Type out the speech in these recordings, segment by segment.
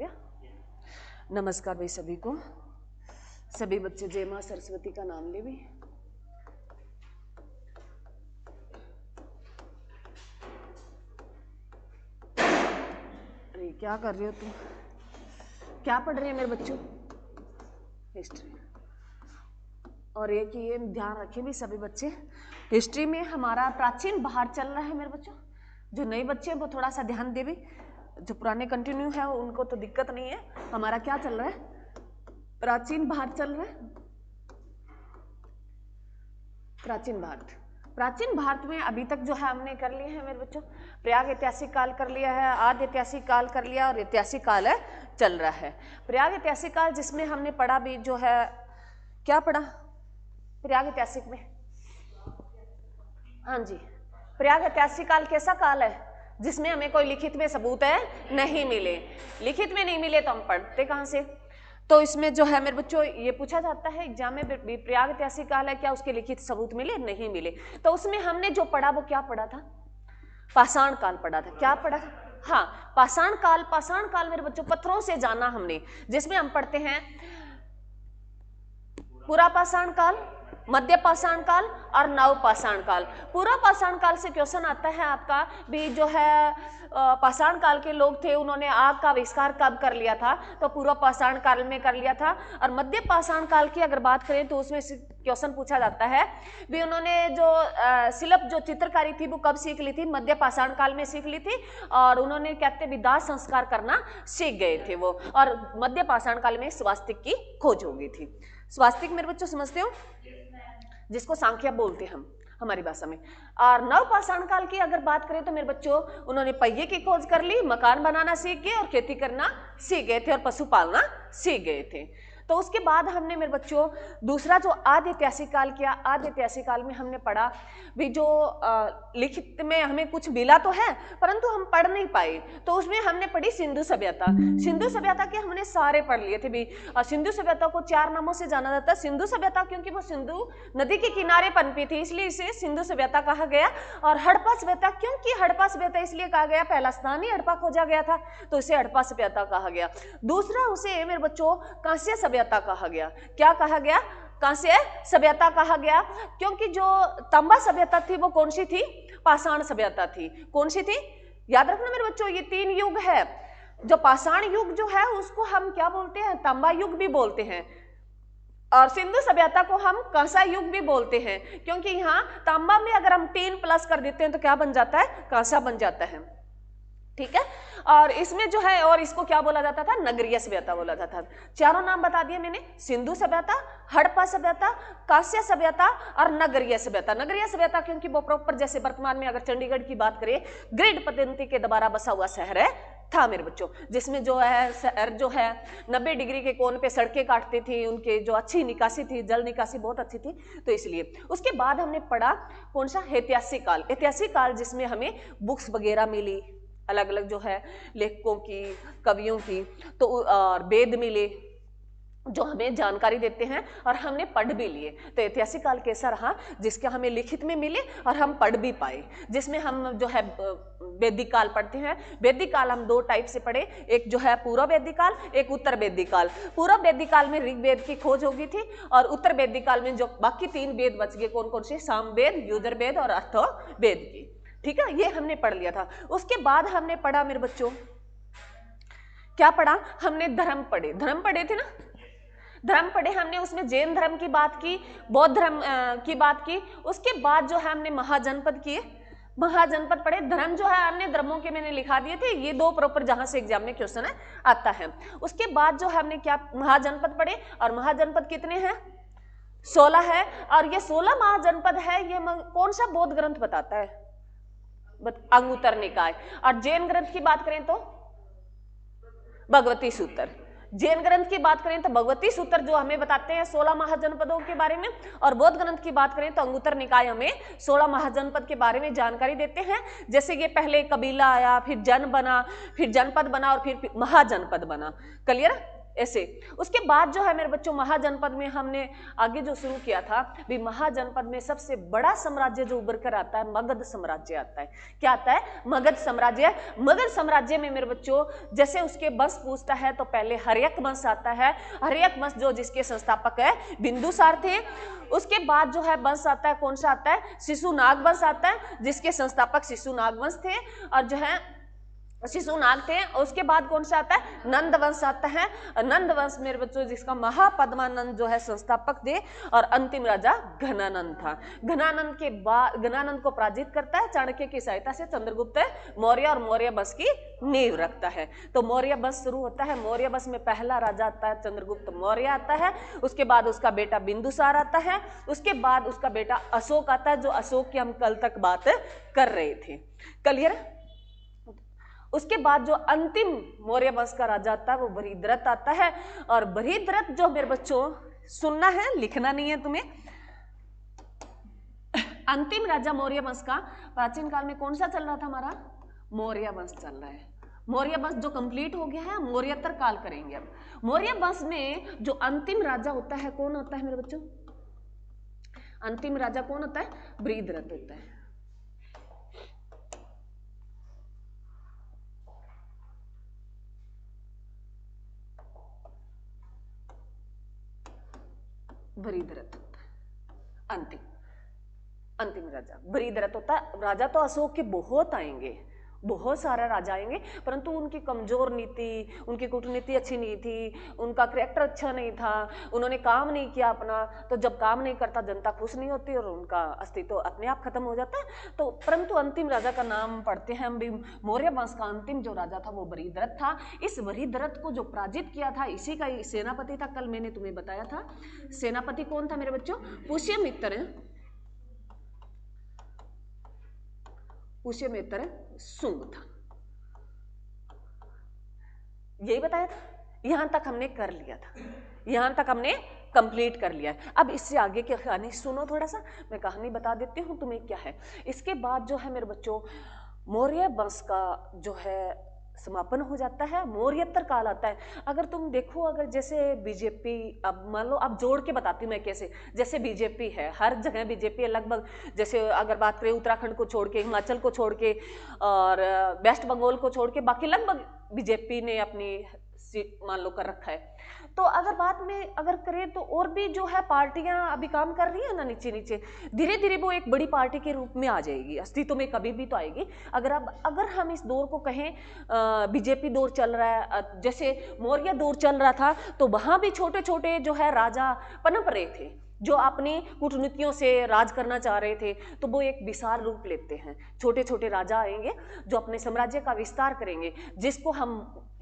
गया? नमस्कार भाई सभी को। सभी बच्चे जय मां सरस्वती का नाम ले भी। अरे क्या कर रहे हो तुम? क्या पढ़ रहे हैं मेरे बच्चों? हिस्ट्री। और एक ये ध्यान रखें भी सभी बच्चे, हिस्ट्री में हमारा प्राचीन भारत चल रहा है मेरे बच्चों। जो नए बच्चे हैं वो थोड़ा सा ध्यान दे भी, जो पुराने कंटिन्यू है उनको तो दिक्कत नहीं है। हमारा क्या चल रहा है? प्राचीन भारत चल रहा है। प्राचीन भारत, प्राचीन भारत में अभी तक जो है हमने कर लिए हैं मेरे बच्चों, प्रयाग ऐतिहासिक काल कर लिया है, आदि ऐतिहासिक काल कर लिया और ऐतिहासिक काल है चल रहा है। प्रयाग ऐतिहासिक काल जिसमें हमने पढ़ा भी जो है, क्या पढ़ा प्रयाग ऐतिहासिक में? हाँ जी, प्रयाग ऐतिहासिक काल कैसा काल है? जिसमें हमें कोई लिखित में सबूत है नहीं मिले। लिखित में नहीं मिले तो हम पढ़ते कहाँ से? तो इसमें जो है मेरे बच्चों ये पूछा जाता है एग्जाम में, प्रयाग ऐतिहासिक काल है, क्या उसके लिखित सबूत मिले? नहीं मिले। तो उसमें हमने जो पढ़ा वो क्या पढ़ा था? पाषाण काल पढ़ा था। क्या पढ़ा था? हाँ, पाषाण काल। पाषाण काल मेरे बच्चों पत्थरों से जाना हमने, जिसमें हम पढ़ते हैं पूरा पाषाण काल, मध्य पाषाण काल और नव पाषाण काल। पूरा पाषाण काल से क्वेश्चन आता है आपका भी जो है, पाषाण काल के लोग थे, उन्होंने आग का आविष्कार कब कर लिया था? तो पूरा पाषाण काल में कर लिया था। और मध्य पाषाण काल की अगर बात करें तो उसमें क्वेश्चन पूछा जाता है भी उन्होंने जो शिल्प जो चित्रकारी थी वो कब सीख ली थी? मध्य पाषाण काल में सीख ली थी। और उन्होंने कहते भी दाह संस्कार करना सीख गए थे वो, और मध्य पाषाण काल में स्वास्तिक की खोज हो गई थी। स्वास्तिक मेरे बच्चों समझते हो, जिसको सांख्या बोलते हैं हम हमारी भाषा में। और नव पाषाण काल की अगर बात करें तो मेरे बच्चों उन्होंने पहिए की खोज कर ली, मकान बनाना सीख गए और खेती करना सीख गए थे और पशु पालना सीख गए थे। तो उसके बाद हमने मेरे बच्चों दूसरा जो आदि ऐतिहासिक काल किया। आदि ऐतिहासिक काल में हमने पढ़ा भी जो लिखित में हमें कुछ मिला तो है परंतु हम पढ़ नहीं पाए, तो उसमें हमने पढ़ी सिंधु सभ्यता। सिंधु सभ्यता के हमने सारे पढ़ लिए थे भी। सिंधु सभ्यता को 4 नामों से जाना जाता है। सिंधु सभ्यता क्योंकि वो सिंधु नदी के किनारे पनपी थी, इसलिए इसे सिंधु सभ्यता कहा गया। और हड़प्पा सभ्यता, क्योंकि हड़प्पा सभ्यता इसलिए कहा गया, पहला स्थान ही हड़प्पा खोजा गया था तो इसे हड़प्पा सभ्यता कहा गया। दूसरा उसे मेरे बच्चों कांस्य सभ्यता कहा गया। क्या कहा गया? कांस्य सभ्यता कहा गया, क्योंकि जो तांबा सभ्यता थी वो कौन सी थी? पाषाण सभ्यता थी। कौन सी थी? याद रखना मेरे बच्चों, ये 3 युग है। जो पाषाण युग जो है उसको हम क्या बोलते हैं? तांबा युग भी बोलते हैं। और सिंधु सभ्यता को हम कांसा युग भी बोलते हैं, क्योंकि यहाँ तांबा में अगर हम 3 प्लस कर देते हैं तो क्या बन जाता है? कांसा बन जाता है। ठीक है। और इसमें जो है, और इसको क्या बोला जाता था? नगरीय सभ्यता बोला जाता था। चारों नाम बता दिए मैंने, सिंधु सभ्यता, हड़प्पा सभ्यता, कांस्य सभ्यता और नगरीय सभ्यता। नगरीय सभ्यता क्योंकि वो प्रॉपर, जैसे वर्तमान में अगर चंडीगढ़ की बात करें, ग्रिड पद्धति के द्वारा बसा हुआ शहर है था मेरे बच्चों, जिसमें जो है शहर जो है 90 डिग्री के कोण पे सड़कें काटती थी, उनके जो अच्छी निकासी थी, जल निकासी बहुत अच्छी थी, तो इसलिए। उसके बाद हमने पढ़ा कौन सा? ऐतिहासिक काल। ऐतिहासिक काल जिसमें हमें बुक्स वगैरह मिली, अलग अलग जो है लेखकों की, कवियों की, तो और वेद मिले जो हमें जानकारी देते हैं और हमने पढ़ भी लिए। तो ऐतिहासिक काल कैसा रहा? जिसके हमें लिखित में मिले और हम पढ़ भी पाए, जिसमें हम जो है वैदिक काल पढ़ते हैं। वैदिक काल हम 2 टाइप से पढ़े, एक जो है पूर्व वैदिक काल, एक उत्तर वैदिक काल। पूर्व वैदिक काल में ऋग्वेद की खोज हो गई थी और उत्तर वैदिक काल में जो बाकी 3 वेद बच गए, कौन कौन से? सामवेद, यजुर्वेद और अथर्ववेद की। ठीक है, ये हमने पढ़ लिया था। उसके बाद हमने पढ़ा मेरे बच्चों, क्या पढ़ा? हमने धर्म पढ़े। धर्म पढ़े थे ना, धर्म पढ़े हमने। उसमें जैन धर्म की बात की, बौद्ध धर्म की बात की। उसके बाद जो है हमने महाजनपद किए, महाजनपद पढ़े। धर्म जो है अन्य धर्मों के मैंने लिखा दिए थे, ये 2 प्रॉपर जहां से एग्जाम में क्वेश्चन है आता है। उसके बाद जो है हमने क्या? महाजनपद पढ़े। और महाजनपद कितने हैं? 16 है। और ये 16 महाजनपद है, ये कौन सा बौद्ध ग्रंथ बताता है? अंगुत्तर निकाय। और जैन ग्रंथ की बात करें तो भगवती सूत्र। जैन ग्रंथ की बात करें तो भगवती सूत्र जो हमें बताते हैं 16 महाजनपदों के बारे में, और बौद्ध ग्रंथ की बात करें तो अंगुत्तर निकाय हमें 16 महाजनपद के बारे में जानकारी देते हैं। जैसे ये पहले कबीला आया, फिर जन बना, फिर जनपद बना और फिर महाजनपद बना। क्लियर? ऐसे। उसके बाद जो है मेरे बच्चों महाजनपद में हमने आगे जो शुरू किया था भी, महाजनपद में सबसे बड़ा साम्राज्य जो उभर कर आता है मगध साम्राज्य आता है। क्या आता है? मगध साम्राज्य। मगध साम्राज्य में मेरे बच्चों जैसे उसके वंश पूछता है तो पहले हर्यक वंश आता है। हर्यक वंश जो जिसके संस्थापक है बिंदुसार थे। उसके बाद जो है वंश आता है, कौन सा आता है? शिशुनाग वंश आता है, जिसके संस्थापक शिशुनाग वंश थे और जो है शिशुनाग थे। उसके बाद कौन सा आता है? नंद वंश आता है। नंद वंश मेरे बच्चों जिसका महापद्मानंद जो है संस्थापक थे और अंतिम राजा घनानंद था। घनानंद के बाद घनानंद को पराजित करता है चाणक्य की सहायता से चंद्रगुप्त मौर्य और मौर्य वंश की नींव रखता है। तो मौर्य वंश शुरू होता है। मौर्य वंश में पहला राजा आता है चंद्रगुप्त मौर्य आता है। उसके बाद उसका बेटा बिंदुसार आता है। उसके बाद उसका बेटा अशोक आता है, जो अशोक की हम कल तक बात कर रहे थे। क्लियर? उसके बाद जो अंतिम मौर्य वंश का राजा आता है वो बृहद्रथ आता है। और बृहद्रथ जो मेरे बच्चों सुनना है, लिखना नहीं है तुम्हें। अंतिम राजा मौर्य वंश का प्राचीन काल में कौन सा चल रहा था? हमारा मौर्य वंश चल रहा है। मौर्य वंश जो कंप्लीट हो गया है, मौर्योत्तर काल करेंगे अब। मौर्य वंश में जो अंतिम राजा होता है कौन होता है मेरे बच्चों? अंतिम राजा कौन होता है? बृहद्रथ होता है। बृहद्रथ होता है अंतिम राजा बृहद्रथ होता है। राजा तो अशोक के बहुत आएंगे, बहुत सारे राजा आएंगे, परंतु उनकी कमजोर नीति, उनकी कूटनीति अच्छी नहीं थी, उनका करैक्टर अच्छा नहीं था, उन्होंने काम नहीं किया अपना। तो जब काम नहीं करता जनता खुश नहीं होती और उनका अस्तित्व अपने आप खत्म हो जाता है। तो परंतु अंतिम राजा का नाम पढ़ते हैं हम भी। मौर्य वंश का अंतिम जो राजा था वो बृहद्रथ था। इस बृहद्रथ को जो पराजित किया था इसी का सेनापति था। कल मैंने तुम्हें बताया था सेनापति कौन था मेरे बच्चों? पुष्यमित्र। पुष्यमित्र शुंग था। यही बताया था। यहां तक हमने कर लिया था, यहां तक हमने कंप्लीट कर लिया है। अब इससे आगे की कहानी सुनो, थोड़ा सा मैं कहानी बता देती हूं तुम्हें क्या है। इसके बाद जो है मेरे बच्चों मौर्य वंश का जो है समापन हो जाता है, मौर्योत्तर काल आता है। अगर तुम देखो, अगर जैसे बीजेपी, अब मान लो, अब जोड़ के बताती हूँ मैं कैसे। जैसे बीजेपी है, हर जगह बीजेपी है लगभग। जैसे अगर बात करें उत्तराखंड को छोड़ के, हिमाचल को छोड़ के और वेस्ट बंगाल को छोड़ के, बाकी लगभग बीजेपी ने अपनी सीट मान लो कर रखा है। तो अगर बात में अगर करें तो और भी जो है पार्टियां अभी काम कर रही है ना नीचे नीचे, धीरे धीरे वो एक बड़ी पार्टी के रूप में आ जाएगी, अस्तित्व में कभी भी तो आएगी। अगर हम इस दौर को कहें, बीजेपी दौर चल रहा है, जैसे मौर्य दौर चल रहा था, तो वहां भी छोटे छोटे जो है राजा पनप रहे थे जो अपनी कूटनीतियों से राज करना चाह रहे थे। तो वो एक विशाल रूप लेते हैं। छोटे छोटे राजा आएंगे जो अपने साम्राज्य का विस्तार करेंगे, जिसको हम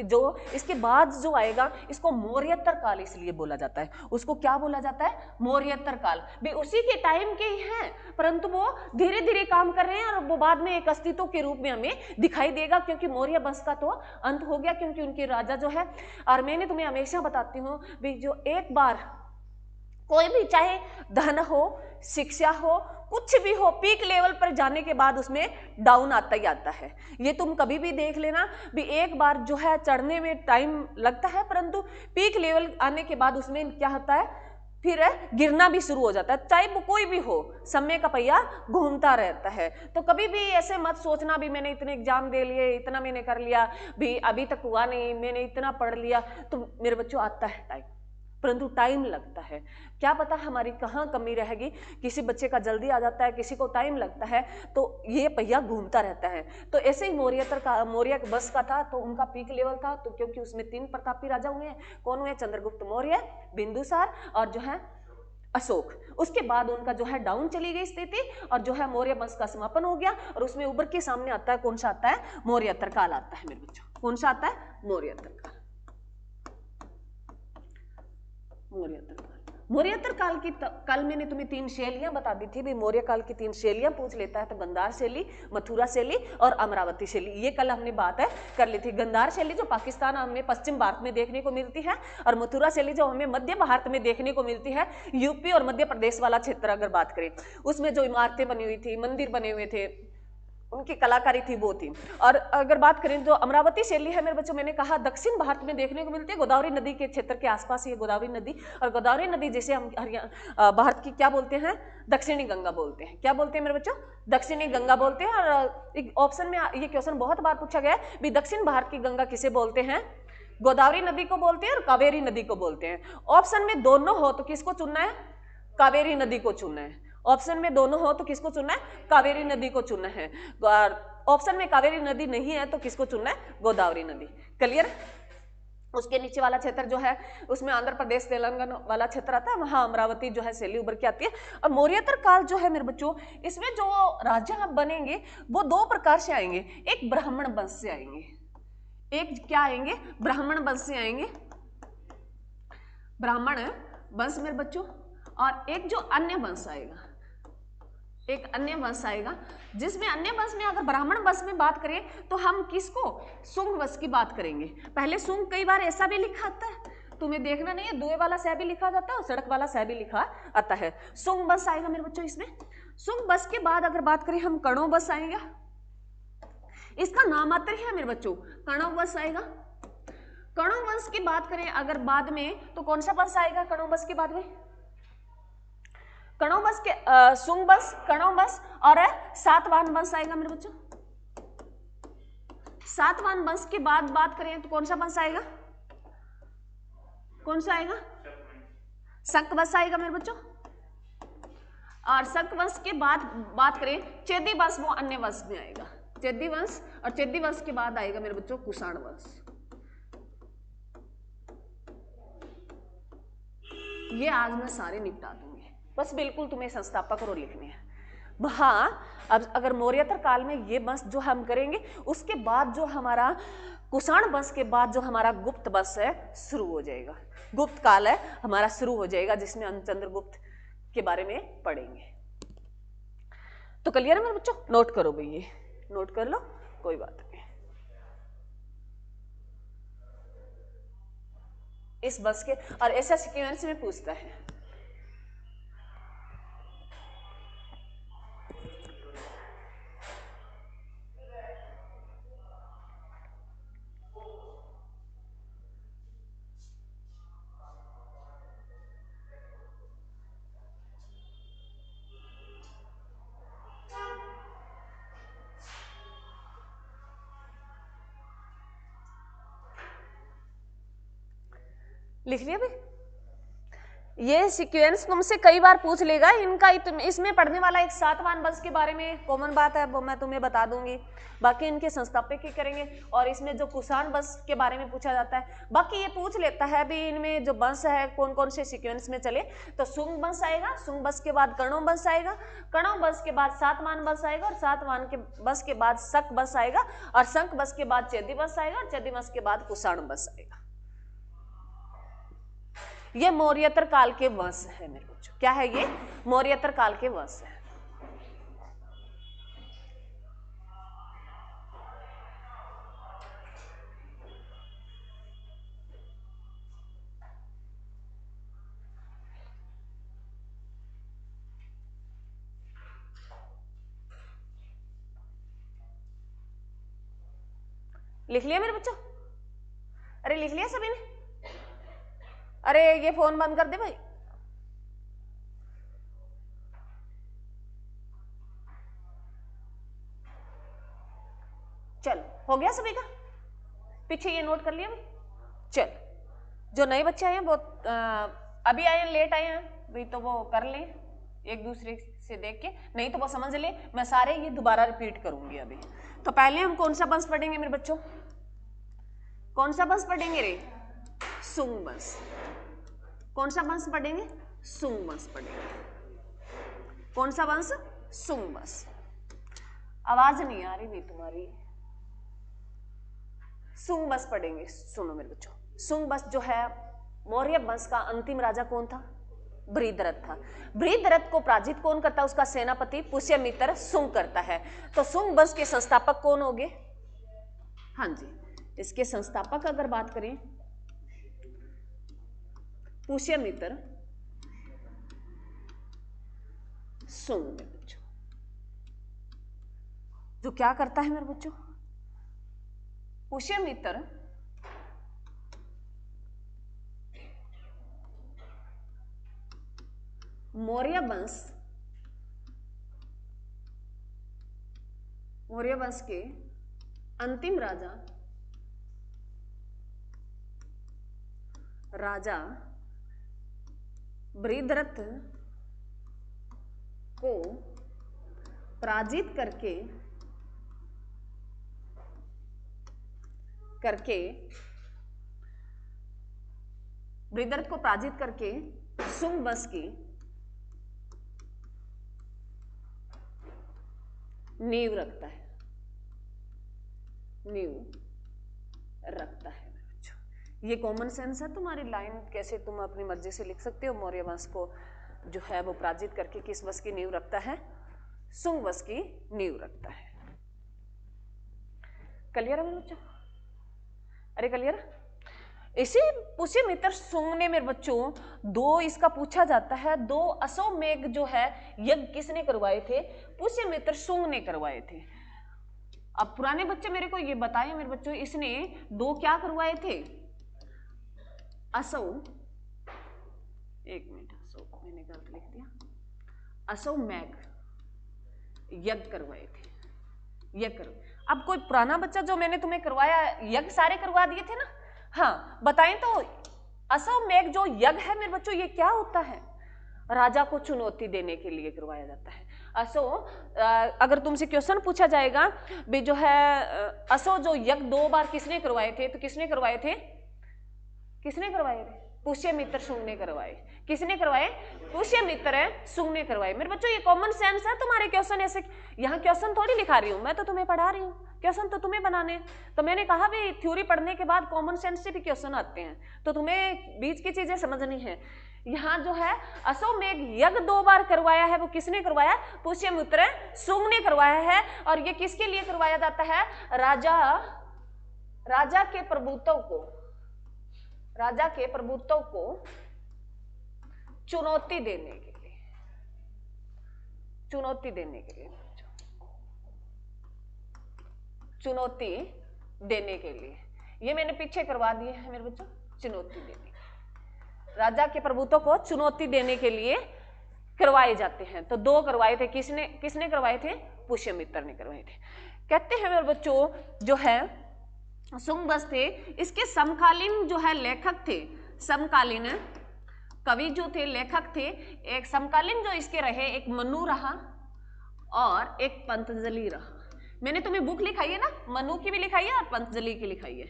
जो इसके बाद जो आएगा इसको मौर्योत्तर काल इसलिए बोला जाता है। उसको क्या बोला जाता है? मौर्योत्तर काल। भी उसी के टाइम के ही हैं, परंतु वो धीरे धीरे काम कर रहे हैं और वो बाद में एक अस्तित्व के रूप में हमें दिखाई देगा, क्योंकि मौर्य वंश का तो अंत हो गया, क्योंकि उनके राजा जो है। और मैंने तुम्हें हमेशा बताती हूँ भी, जो एक बार कोई भी, चाहे धन हो, शिक्षा हो, कुछ भी हो, पीक लेवल पर जाने के बाद उसमें डाउन आता ही आता है। ये तुम कभी भी देख लेना भी, एक बार जो है चढ़ने में टाइम लगता है, परंतु पीक लेवल आने के बाद उसमें क्या होता है, फिर गिरना भी शुरू हो जाता है। चाहे वो कोई भी हो, समय का पहिया घूमता रहता है। तो कभी भी ऐसे मत सोचना भी मैंने इतने एग्जाम दे लिए, इतना मैंने कर लिया, भी अभी तक हुआ नहीं, मैंने इतना पढ़ लिया। तो मेरे बच्चों आता है टाइम, परंतु टाइम लगता है। क्या पता हमारी कहाँ कमी रहेगी। किसी बच्चे का जल्दी आ जाता है, किसी को टाइम लगता है, तो ये पहिया घूमता रहता है। तो ऐसे ही मौर्य वंश का था, तो उनका पीक लेवल था। तो क्योंकि उसमें 3 प्रतापी राजा हुए हैं। कौन हुए? चंद्रगुप्त मौर्य, बिंदुसार और जो है अशोक। उसके बाद उनका जो है डाउन चली गई स्थिति और जो है मौर्य वंश का समापन हो गया। और उसमें उभर के सामने आता है, कौन सा आता है? मौर्योत्तर काल आता है मेरे बच्चों। कौन सा आता है? मौर्योत्तर काल। मौर्योत्तर काल की कल मैंने तुम्हें 3 शैलियां बता दी थी भी। मौर्य काल की 3 शैलियां पूछ लेता है तो गंधार शैली, मथुरा शैली और अमरावती शैली, ये कल हमने बात है कर ली थी। गंधार शैली जो पाकिस्तान हमें पश्चिम भारत में देखने को मिलती है, और मथुरा शैली जो हमें मध्य भारत में देखने को मिलती है, यूपी और मध्य प्रदेश वाला क्षेत्र अगर बात करें, उसमें जो इमारतें बनी हुई थी, मंदिर बने हुए थे, उनकी कलाकारी थी वो थी। और अगर बात करें जो अमरावती शैली है मेरे बच्चों, मैंने कहा दक्षिण भारत में देखने को मिलती है, गोदावरी नदी के क्षेत्र के आसपास ही है गोदावरी नदी। और गोदावरी नदी जिसे हम भारत की क्या बोलते हैं, दक्षिणी गंगा बोलते हैं। क्या बोलते हैं मेरे बच्चों, दक्षिणी गंगा बोलते हैं। और एक ऑप्शन में ये क्वेश्चन बहुत बार पूछा गया है भी दक्षिण भारत की गंगा किसे बोलते हैं, गोदावरी नदी को बोलते हैं और कावेरी नदी को बोलते हैं। ऑप्शन में दोनों हो तो किसको चुनना है, कावेरी नदी को चुनना है। ऑप्शन में दोनों हो तो किसको चुनना है, कावेरी नदी को चुनना है। ऑप्शन में कावेरी नदी नहीं है तो किसको चुनना है, गोदावरी नदी। क्लियर। उसके नीचे वाला क्षेत्र जो है उसमें आंध्र प्रदेश तेलंगाना वाला क्षेत्र आता है, वहां अमरावती जो है शैली उभर के आती है। और मौर्योत्तर काल जो है मेरे बच्चों, इसमें जो राजा बनेंगे वो दो प्रकार से आएंगे, एक ब्राह्मण वंश से आएंगे, एक क्या आएंगे, ब्राह्मण वंश से आएंगे, ब्राह्मण वंश मेरे बच्चों। और एक जो अन्य वंश आएगा, एक अन्य वंश आएगा, जिसमें अन्य वंश में अगर ब्राह्मण वंश में बात करें तो हम किसको, सुंग वंश की बात करेंगे। पहले सुंग कई बार ऐसा भी लिखा आता है, तुम्हें देखना नहीं है, दुए वाला सह भी लिखा जाता है और सड़क वाला सह भी लिखा आता है। सुंग वंश आएगा मेरे बच्चों इसमें। सुंग वंश के बाद अगर बात करें हम कणो वंश आएगा, इसका नामात्र है मेरे बच्चों, कणो वंश आएगा। कणो वंश की बात करें अगर बाद में तो कौन सा वंश आएगा कणो वंश के बाद में, कणो वंश के सुंग वंश, कणो वंश और सातवाहन वंश आएगा मेरे बच्चों। सातवाहन वंश के बाद बात करें तो कौन सा वंश आएगा, कौन सा आएगा, शक वंश आएगा मेरे बच्चों। और शक वंश के बाद बात करें चेदी वंश, वो अन्य वंश में आएगा, चेदी वंश। और चेदी वंश के बाद आएगा मेरे बच्चों कुषाण वंश। ये आज मैं सारे निपटा दूंगी, बस बिल्कुल तुम्हें संस्थापक और लिखने हैं। हाँ, अब अगर मौर्योत्तर काल में ये वंश जो हम करेंगे, उसके बाद जो हमारा कुषाण वंश के बाद जो हमारा गुप्त वंश है शुरू हो जाएगा, गुप्त काल है हमारा शुरू हो जाएगा, जिसमें हम चंद्रगुप्त के बारे में पढ़ेंगे। तो क्लियर है मेरे बच्चों, नोट करो भाई, ये नोट कर लो, कोई बात नहीं। इस वंश के और ऐसा सीक्वेंस में पूछता है। लिख लिया भाई, ये सीक्वेंस तुमसे कई बार पूछ लेगा इनका। इसमें पढ़ने वाला एक सातवाहन वंश के बारे में कॉमन बात है, वो मैं तुम्हें बता दूंगी, बाकी इनके संस्थापक ही करेंगे। और इसमें जो कुषाण वंश के बारे में पूछा जाता है, बाकी ये पूछ लेता है भी इनमें जो वंश है कौन कौन से सीक्वेंस में चले। तो सुंग वंश आएगा, सुंग वंश के बाद कणो वंश आएगा, कणो वंश के बाद सातवाहन वंश आएगा, और सातवाहन के वंश के बाद शक वंश आएगा, और शक वंश के बाद चेदी वंश आएगा, और चेदी वंश के बाद कुषाण वंश आएगा। ये मौर्योत्तर काल के वंश है मेरे बच्चों। क्या है ये, मौर्योत्तर काल के वंश है। लिख लिया मेरे बच्चों, अरे लिख लिया सभी ने, अरे ये फोन बंद कर दे भाई। चल हो गया सभी का, पीछे ये नोट कर लिया भाई। चल जो नए बच्चे आए हैं वो अभी आए हैं, लेट आए हैं भाई, तो वो कर लें एक दूसरे से देख के, नहीं तो वो समझ ले, मैं सारे ये दोबारा रिपीट करूंगी अभी। तो पहले हम कौन सा वंश पढ़ेंगे मेरे बच्चों, कौन सा वंश पढ़ेंगे रे, सुंग वंश। कौन सा वंश पढ़ेंगे, सुंग वंश पढ़ेंगे। कौन सा वंश, सुंग वंश। आवाज नहीं आ रही भाई तुम्हारी, सुंग वंश पढ़ेंगे। सुनो मेरे बच्चों, सुंग वंश जो है, मौर्य वंश का अंतिम राजा कौन था, बृहद्रथ था। बृहद्रथ को पराजित कौन करता है, उसका सेनापति पुष्यमित्र सुंग करता है। तो सुंग वंश के संस्थापक कौन होंगे, हाँ जी, इसके संस्थापक अगर बात करें पुष्यमित्र सुंग। जो क्या करता है मेरे बच्चों, पुष्यमित्र मौर्य वंश के अंतिम राजा बृहद्रथ को पराजित करके बृहद्रथ को पराजित करके शुंग वंश की नींव रखता है मेरे बच्चों। ये कॉमन सेंस है, तुम्हारी लाइन कैसे तुम अपनी मर्जी से लिख सकते हो। मौर्य वंश को जो है वो पराजित करके किस वंश की नींव रखता है, शुंग वंश की नींव रखता है। क्लियर है मेरे बच्चों? अरे क्लियर? इसी पुष्यमित्र शुंग ने मेरे बच्चों दो, इसका पूछा जाता है, दो अश्वमेध जो है यज्ञ किसने करवाए थे, पुष्यमित्र शुंग ने करवाए थे। अब पुराने बच्चे मेरे को ये बताएं मेरे बच्चों, इसने दो क्या करवाए थे, एक मिनट, मैंने गलत लिख दिया, अश्वमेध यज्ञ करवाए थे। अब कोई पुराना बच्चा जो मैंने तुम्हें करवाया यज्ञ सारे करवा दिए थे ना, हाँ बताएं तो अश्वमेध जो यज्ञ है मेरे बच्चों ये क्या होता है, राजा को चुनौती देने के लिए करवाया जाता है। अगर तुमसे क्वेश्चन पूछा जाएगा भी जो है असो जो यज्ञ 2 बार किसने करवाए थे, तो किसने करवाए थे, पुष्यमित्र शुंग ने करवाए। किसने करवाए, पुष्यमित्र शुंग ने करवाए। मेरे बच्चों ये कॉमन सेंस है, तुम्हारे क्वेश्चन ऐसे, यहाँ क्वेश्चन थोड़ी लिखा रही हूँ मैं, तो तुम्हें पढ़ा रही हूँ, क्वेश्चन तो तुम्हें बनाने। तो मैंने कहा भी थ्योरी पढ़ने के बाद कॉमन सेंस से भी क्वेश्चन आते हैं, तो तुम्हें बीच की चीजें समझनी है। यहाँ जो है अश्वमेध यज्ञ 2 बार करवाया है, वो किसने करवाया, पुष्यमित्र शुंग ने करवाया है। और ये किसके लिए करवाया जाता है, राजा के प्रभुत्व को चुनौती देने के लिए ये मैंने पीछे करवा दिए हैं मेरे बच्चों, चुनौती देने, राजा के प्रभुत्व को चुनौती देने के लिए करवाए जाते हैं। तो 2 करवाए थे, किसने करवाए थे, पुष्यमित्र ने करवाए थे। कहते हैं मेरे बच्चों जो है शुंग वंश थे, इसके समकालीन जो है लेखक थे, समकालीन कवि जो थे, लेखक थे, एक समकालीन जो इसके रहे, एक मनु रहा और एक पतंजलि रहा। मैंने तुम्हें बुक लिखाई है ना, मनु की भी लिखाई है और पतंजलि की लिखाई है।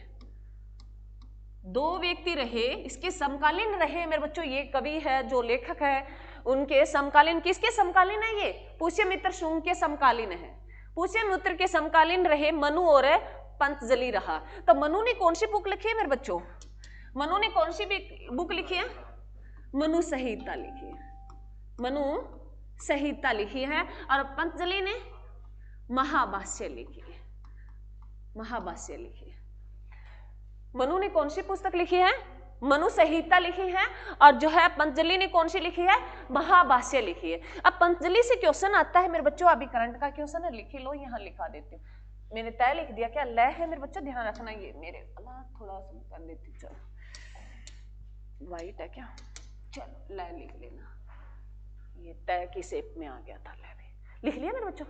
2 व्यक्ति रहे, इसके समकालीन रहे मेरे बच्चों। ये कवि है जो लेखक है, उनके समकालीन, किसके समकालीन है, ये पुष्यमित्र शुंग के समकालीन है। पुष्यमित्र के समकालीन रहे मनु और पतंजलि रहा। तो मनु ने कौन सी बुक लिखी है मेरे बच्चों, मनु ने कौन सी बुक लिखी है, मनु संहिता लिखी है। और पतंजलि ने महाभाष्य लिखी है। मनु ने कौन सी पुस्तक लिखी है, मनु संहिता लिखी है। और जो है पतंजलि ने कौन सी लिखी है, महाभाष्य लिखी है। अब पतंजलि से क्वेश्चन आता है मेरे बच्चों, अभी करंट का क्वेश्चन है, लिख लो, यहाँ लिखा देती हूँ। मैंने तय लिख दिया, क्या लय है मेरे बच्चों, ध्यान रखना। ये मेरे थोड़ा सा कर देती, चलो वाइट है क्या, चलो लय लिख लेना। ये तय की शेप में आ गया था, लय भी लिख लिया मेरे बच्चों।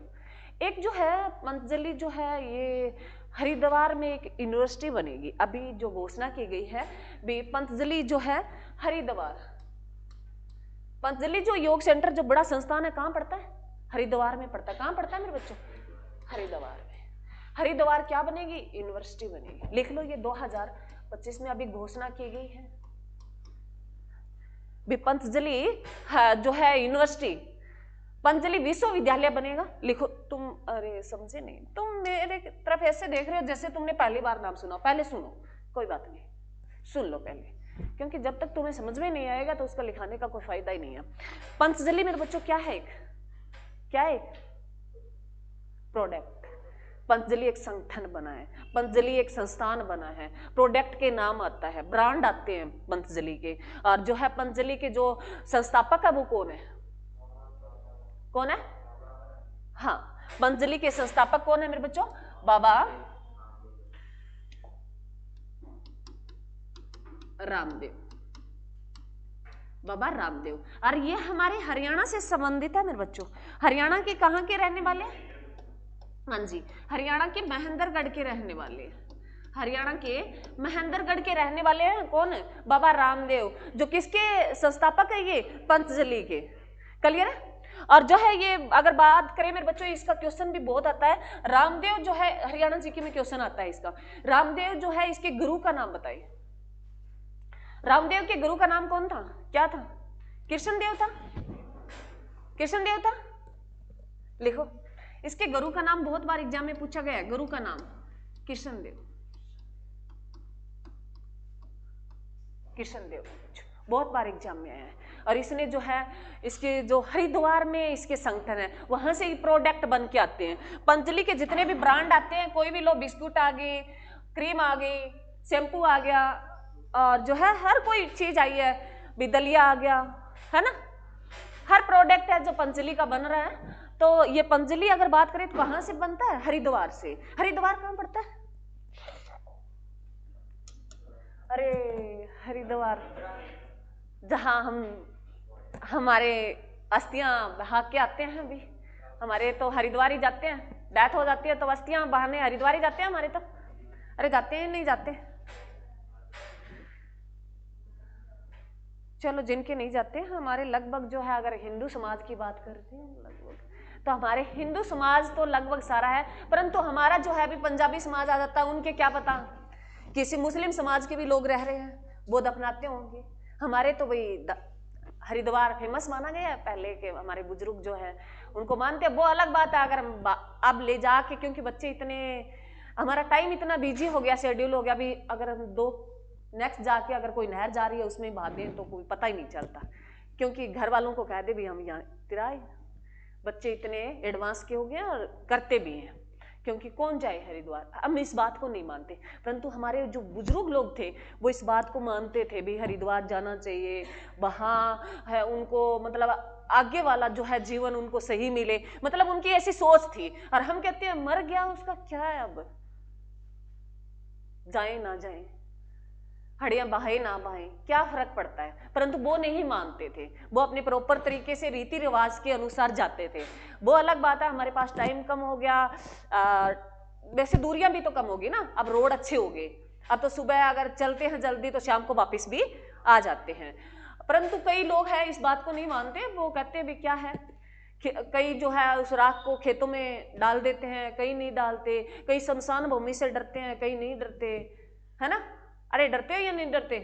एक जो है पतंजलि जो है, ये हरिद्वार में एक यूनिवर्सिटी बनेगी, अभी जो घोषणा की गई है भी, पतंजलि जो है हरिद्वार, पतंजलि जो योग सेंटर जो बड़ा संस्थान है, कहाँ पड़ता है, हरिद्वार में पड़ता है। कहाँ पड़ता है मेरे बच्चों, हरिद्वार में। हरिद्वार क्या बनेगी, यूनिवर्सिटी बनेगी। लिख लो, ये 2025 में अभी घोषणा की गई है। पतंजलि जो है यूनिवर्सिटी, पतंजलि विश्वविद्यालय बनेगा। लिखो तुम, अरे समझे नहीं तुम, मेरे तरफ ऐसे देख रहे हो जैसे तुमने पहली बार नाम सुना। पहले सुनो, कोई बात नहीं, सुन लो पहले, क्योंकि जब तक तुम्हें समझ में नहीं आएगा तो उसका लिखाने का कोई फायदा ही नहीं है। पतंजलि मेरे बच्चों क्या है, एक प्रोडक्ट। पतंजलि एक संगठन बना है, पतंजलि एक संस्थान बना है, प्रोडक्ट के नाम आता है, ब्रांड आते हैं पतंजलि के। और जो है पतंजलि के जो संस्थापक है वो कौन है, हाँ, पंतजलि के संस्थापक कौन है मेरे बच्चों? बाबा रामदेव, बाबा रामदेव। और ये हमारे हरियाणा से संबंधित है मेरे बच्चों। हरियाणा के कहां के रहने वाले हैं? हाँ जी, हरियाणा के महेंद्रगढ़ के रहने वाले हैं। हरियाणा के महेंद्रगढ़ के रहने वाले हैं कौन? बाबा रामदेव, जो किसके संस्थापक है? ये पंतजलि के। क्लियर है? और जो है ये अगर बात करें मेरे बच्चों, इसका क्वेश्चन भी बहुत आता है। रामदेव जो है हरियाणा जीके में क्वेश्चन आता है इसका। रामदेव जो है इसके गुरु का नाम बताइए। रामदेव के गुरु का नाम कौन था? क्या था? कृष्णदेव था? कृष्णदेव था? लिखो, इसके गुरु का नाम बहुत बार एग्जाम में पूछा गया है। गुरु का नाम कृष्णदेव। कृष्णदेव बहुत बार एग्जाम में आया है। और इसने जो है इसके जो हरिद्वार में इसके संगठन है, वहां से ही प्रोडक्ट बन के आते हैं। पंतजलि के जितने भी ब्रांड आते हैं, कोई भी लो, बिस्कुट आ गई, क्रीम आ गई, शैम्पू आ गया, और जो है हर कोई चीज आई है, बिदलिया आ गया, है ना, हर प्रोडक्ट है जो पंतजलि का बन रहा है। तो ये पंतजलि अगर बात करें तो कहां से बनता है? हरिद्वार से। हरिद्वार कहां पड़ता है? अरे हरिद्वार, जहां हम हमारे अस्थियां बहा के आते हैं। अभी हमारे तो हरिद्वार ही जाते हैं, डेथ हो जाती है तो अस्थियां बहाने हरिद्वार ही जाते हैं हमारे तो। अरे जाते हैं नहीं जाते? चलो जिनके नहीं जाते, हमारे लगभग जो है, अगर हिंदू समाज की बात करते हैं लगभग, तो हमारे हिंदू समाज तो लगभग सारा है, परंतु हमारा जो है अभी पंजाबी समाज आ जाता है, उनके क्या पता, किसी मुस्लिम समाज के भी लोग रह रहे हैं, वो दफनाते होंगे। हमारे तो भाई हरिद्वार फेमस माना गया है, पहले के हमारे बुजुर्ग जो है उनको मानते हैं, वो अलग बात है। अगर हम अब ले जाके, क्योंकि बच्चे इतने, हमारा टाइम इतना बिजी हो गया, शेड्यूल हो गया, अभी अगर हम नेक्स्ट जाके अगर कोई नहर जा रही है उसमें बहा दें तो कोई पता ही नहीं चलता, क्योंकि घर वालों को कह दे भी हम यहाँ तिराए। बच्चे इतने एडवांस के हो गए और करते भी हैं, क्योंकि कौन जाए हरिद्वार। हम इस बात को नहीं मानते, परंतु हमारे जो बुजुर्ग लोग थे वो इस बात को मानते थे भी हरिद्वार जाना चाहिए, वहाँ है उनको मतलब आगे वाला जो है जीवन उनको सही मिले, मतलब उनकी ऐसी सोच थी। और हम कहते हैं मर गया उसका क्या है, अब जाए ना जाए, हड़ियां बहाए ना बहाए, क्या फर्क पड़ता है। परंतु वो नहीं मानते थे, वो अपने प्रॉपर तरीके से रीति रिवाज के अनुसार जाते थे। वो अलग बात है, हमारे पास टाइम कम हो गया, वैसे दूरियां भी तो कम होगी ना, अब रोड अच्छे हो गए, अब तो सुबह अगर चलते हैं जल्दी तो शाम को वापस भी आ जाते हैं। परंतु कई लोग हैं इस बात को नहीं मानते, वो कहते हैं भी क्या है, कई जो है उस राख को खेतों में डाल देते हैं, कई नहीं डालते, कई शमशान भूमि से डरते हैं, कई नहीं डरते, है ना। अरे डरते हो या नहीं डरते?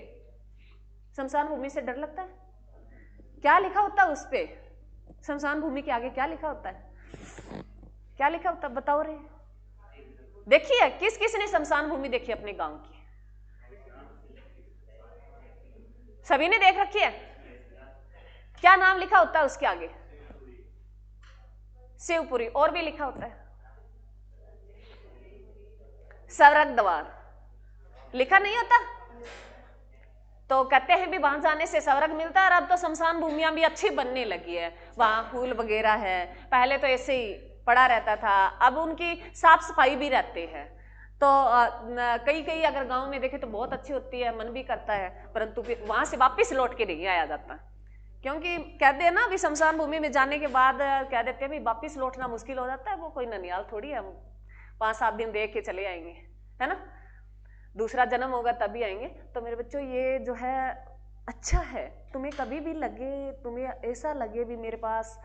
शमशान भूमि से डर लगता है? क्या लिखा होता है उस पे? शमशान भूमि के आगे क्या लिखा होता है? क्या लिखा होता है बताओ रे? देखिए किस किस ने शमशान भूमि देखी अपने गांव की? सभी ने देख रखी है। क्या नाम लिखा होता है उसके आगे? शिवपुरी। और भी लिखा होता है स्वर्ग द्वार, लिखा नहीं होता? तो कहते हैं भी वहां जाने से स्वर्ग मिलता है। और अब तो शमशान भूमियां भी अच्छी बनने लगी है, वहां फूल वगैरह है, पहले तो ऐसे ही पड़ा रहता था, अब उनकी साफ सफाई भी रहती है। तो कई कई अगर गांव में देखे तो बहुत अच्छी होती है, मन भी करता है, परंतु फिर वहां से वापस लौट के नहीं आया जाता, क्योंकि कहते हैं ना अभी शमशान भूमि में जाने के बाद कह देते हैं भी वापस लौटना मुश्किल हो जाता है, वो कोई ननिहाल थोड़ी है, हम 5-7 दिन देख के चले आएंगे, है ना, दूसरा जन्म होगा तभी आएंगे। तो मेरे बच्चों ये जो है अच्छा है, तुम्हें कभी भी लगे, तुम्हें ऐसा लगे भी मेरे पास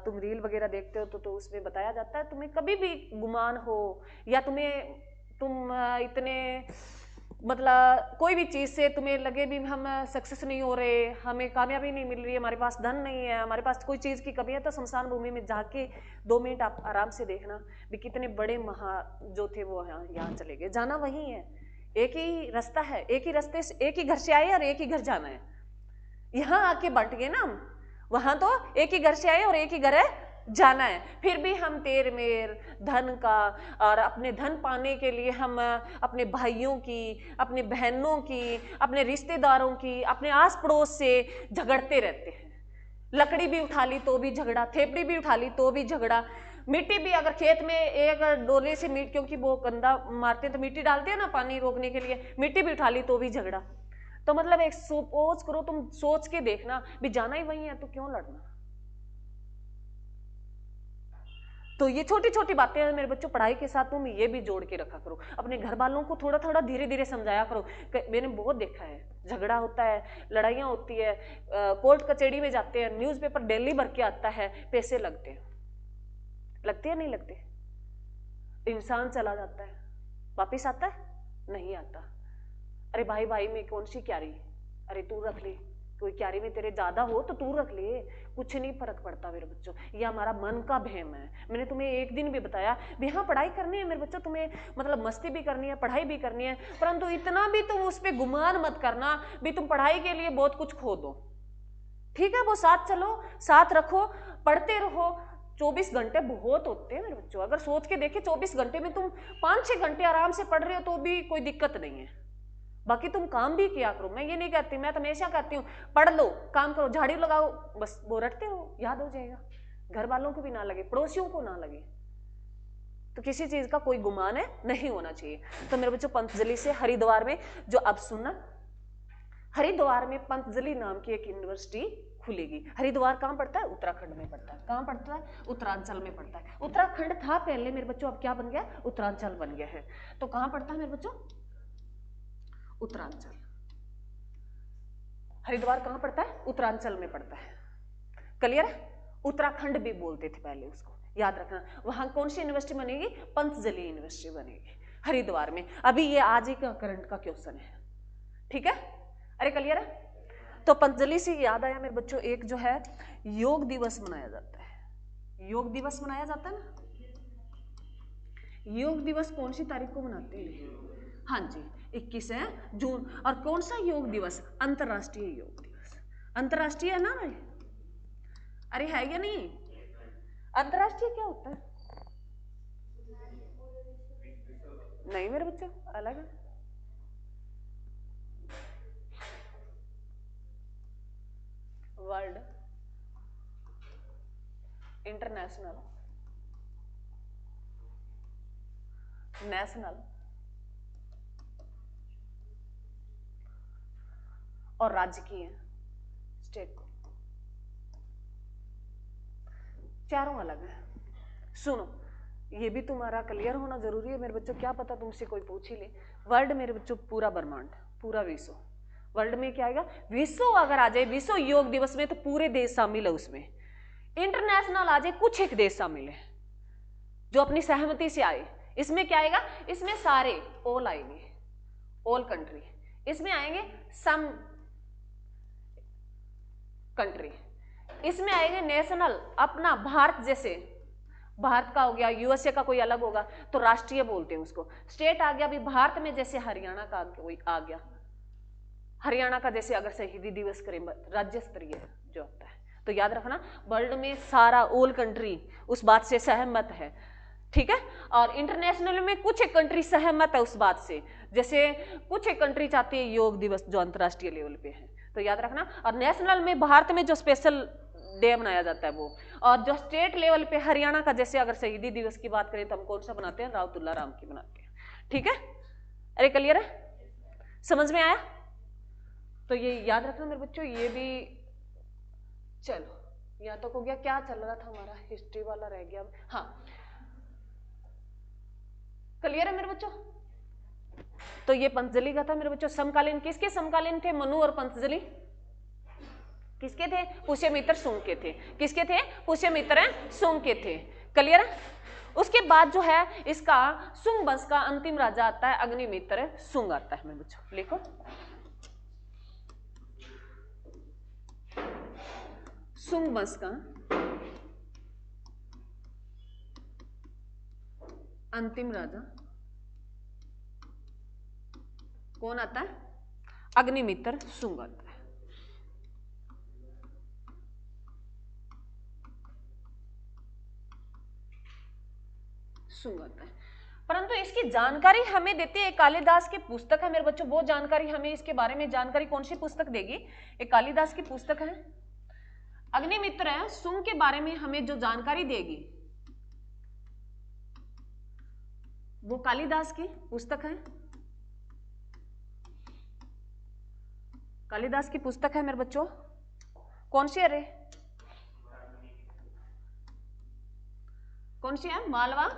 तुम रील वगैरह देखते हो तो उसमें बताया जाता है, तुम्हें कभी भी गुमान हो या तुम इतने मतलब कोई भी चीज़ से तुम्हें लगे भी हम सक्सेस नहीं हो रहे, हमें कामयाबी नहीं मिल रही है, हमारे पास धन नहीं है, हमारे पास कोई चीज़ की कमी है, तो शमशान भूमि में जाके 2 मिनट आप आराम से देखना भी कितने बड़े महा जो थे वो यहाँ चले गए। जाना वही है, एक ही रास्ता है, एक ही रास्ते से, एक ही घर से आए और एक ही घर जाना है। यहाँ आके बंट गए ना हम, वहां तो एक ही घर से आए और एक ही घर है जाना है। फिर भी हम तेर मेर धन का और अपने धन पाने के लिए हम अपने भाइयों की, अपने बहनों की, अपने रिश्तेदारों की, अपने आस पड़ोस से झगड़ते रहते हैं। लकड़ी भी उठा ली तो भी झगड़ा, थेपड़ी भी उठा ली तो भी झगड़ा, मिट्टी भी अगर खेत में एक डोले से मिट्टी, क्योंकि वो गंदा मारते हैं तो मिट्टी डालते हैं ना पानी रोकने के लिए, मिट्टी भी उठा ली तो भी झगड़ा। तो मतलब एक सपोज करो, तुम सोच के देखना भी जाना ही वही है तो क्यों लड़ना। तो ये छोटी छोटी बातें हैं मेरे बच्चों, पढ़ाई के साथ तुम ये भी जोड़ के रखा करो, अपने घर वालों को थोड़ा थोड़ा धीरे धीरे समझाया करो। मैंने बहुत देखा है, झगड़ा होता है, लड़ाइयाँ होती है, कोर्ट कचहरी में जाते हैं, न्यूज़पेपर डेली भर के आता है, पैसे लगते हैं, लगते हैं नहीं लगते, इंसान चला जाता है, वापिस आता है नहीं आता। अरे भाई भाई में कौन सी क्यारी, अरे तू रख ले, कोई क्यारी में तेरे ज्यादा हो तो तू रख ले, कुछ नहीं फर्क पड़ता मेरे बच्चों। ये हमारा मन का भ्रम है। मैंने तुम्हें एक दिन भी बताया भी हाँ पढ़ाई करनी है मेरे बच्चों, तुम्हें मतलब मस्ती भी करनी है, पढ़ाई भी करनी है, परंतु इतना भी तुम उस पर गुमान मत करना भी तुम पढ़ाई के लिए बहुत कुछ खो दो। ठीक है, वो साथ चलो, साथ रखो, पढ़ते रहो। 24 घंटे बहुत होते हैं मेरे बच्चों, अगर सोच के देखे 24 घंटे में तुम 5-6 घंटे आराम से पढ़ रहे हो तो भी कोई दिक्कत नहीं है। बाकी तुम काम भी किया करो, मैं ये नहीं कहती, मैं तो हमेशा कहती हूँ पढ़ लो, काम करो, झाड़ू लगाओ, बस वो रटते हो, याद हो जाएगा, घर वालों को भी ना लगे, पड़ोसियों को ना लगे, तो किसी चीज का कोई गुमान है नहीं होना चाहिए। तो मेरे बच्चों पतंजलि से हरिद्वार में जो अब सुनना, हरिद्वार में पतंजलि नाम की एक यूनिवर्सिटी खुलेगी। हरिद्वार कहाँ पड़ता है? उत्तराखंड में पड़ता है। कहाँ पड़ता है? उत्तरांचल में पड़ता है। उत्तराखंड था पहले मेरे बच्चों, अब क्या बन गया? उत्तरांचल बन गया है। तो कहाँ पड़ता है मेरे बच्चों? उत्तरांचल। हरिद्वार कहाँ पड़ता है? उत्तरांचल में पड़ता है। क्लियर है? उत्तराखंड भी बोलते थे पहले उसको, याद रखना। वहां कौन सी यूनिवर्सिटी बनेगी? पतंजलि यूनिवर्सिटी बनेगी हरिद्वार में। अभी ये आज ही का करंट का क्वेश्चन है, ठीक है? अरे क्लियर है? तो पतंजलि से याद आया मेरे बच्चों, एक जो है योग दिवस मनाया जाता है। योग दिवस मनाया जाता है ना? योग दिवस कौन सी तारीख को मनाते हैं? हाँ जी, 21 है जून। और कौन सा योग दिवस? अंतरराष्ट्रीय योग दिवस। अंतरराष्ट्रीय है ना? अरे है या नहीं? अंतरराष्ट्रीय क्या होता है? नहीं मेरे बच्चों, अलग है। वर्ल्ड इंटरनेशनल नेशनल और राजकीय स्टेट, चारों अलग है। सुनो, ये भी तुम्हारा क्लियर होना जरूरी है मेरे बच्चों। क्या पता तुमसे कोई पूछ ही ले। वर्ल्ड मेरे बच्चों पूरा ब्रह्मांड, पूरा विश्व। वर्ल्ड में क्या आएगा? विश्व अगर आ जाए विश्व योग दिवस में तो पूरे देश शामिल है उसमें। इंटरनेशनल आ जाए कुछ एक देश शामिल है जो अपनी सहमति से आए। इसमें क्या आएगा? इसमें सारे ऑल आएंगे, ऑल कंट्री। इसमें आएंगे सम कंट्री। इसमें आएंगे नेशनल, अपना भारत जैसे, भारत का हो गया, यूएसए का कोई अलग होगा तो राष्ट्रीय बोलते हैं उसको। स्टेट आ गया भी भारत में, जैसे हरियाणा का कोई आ गया, हरियाणा का जैसे अगर शहीदी दिवस करें राज्य स्तरीय जो होता है। तो याद रखना वर्ल्ड में सारा ऑल कंट्री उस बात से सहमत है, ठीक है? और इंटरनेशनल में कुछ एक कंट्री सहमत है उस बात से, जैसे कुछ एक कंट्री चाहती है योग दिवस जो अंतरराष्ट्रीय लेवल पे है, तो याद रखना। और नेशनल में भारत में जो स्पेशल डे मनाया जाता है वो, और जो स्टेट लेवल पे हरियाणा का, जैसे अगर शहीदी दिवस की बात करें तो हम कौन सा बनाते हैं? राव तुल्ला राम की बनाते हैं, ठीक है? अरे क्लियर है? समझ में आया? तो ये याद रखना मेरे बच्चों। ये भी चलो यहाँ तक हो गया। क्या चल रहा था हमारा? हिस्ट्री वाला रह गया। हाँ क्लियर है मेरे बच्चों? तो ये पतंजलि का था मेरे बच्चों। समकालीन किसके समकालीन थे? मनु और पतंजलि किसके थे? पुष्यमित्र शुंग के थे। किसके थे? पुष्यमित्र शुंग के थे। क्लियर है? उसके बाद जो है इसका शुंग वंश का अंतिम राजा आता है अग्निमित्र शुंग आता है मेरे बच्चों। लिखो शुंग वंश का अंतिम राजा कौन आता है? अग्निमित्र शुंग आता है। शुंग आता है। परंतु इसकी जानकारी हमें देते हैं कालिदास की पुस्तक है मेरे बच्चों। वो जानकारी हमें इसके बारे में जानकारी कौन सी पुस्तक देगी? एक कालिदास की पुस्तक है अग्निमित्र है शुंग के बारे में हमें जो जानकारी देगी वो कालिदास की पुस्तक है, कालिदास की पुस्तक है मेरे बच्चों। कौन सी है रे? कौन सी है? मालवा,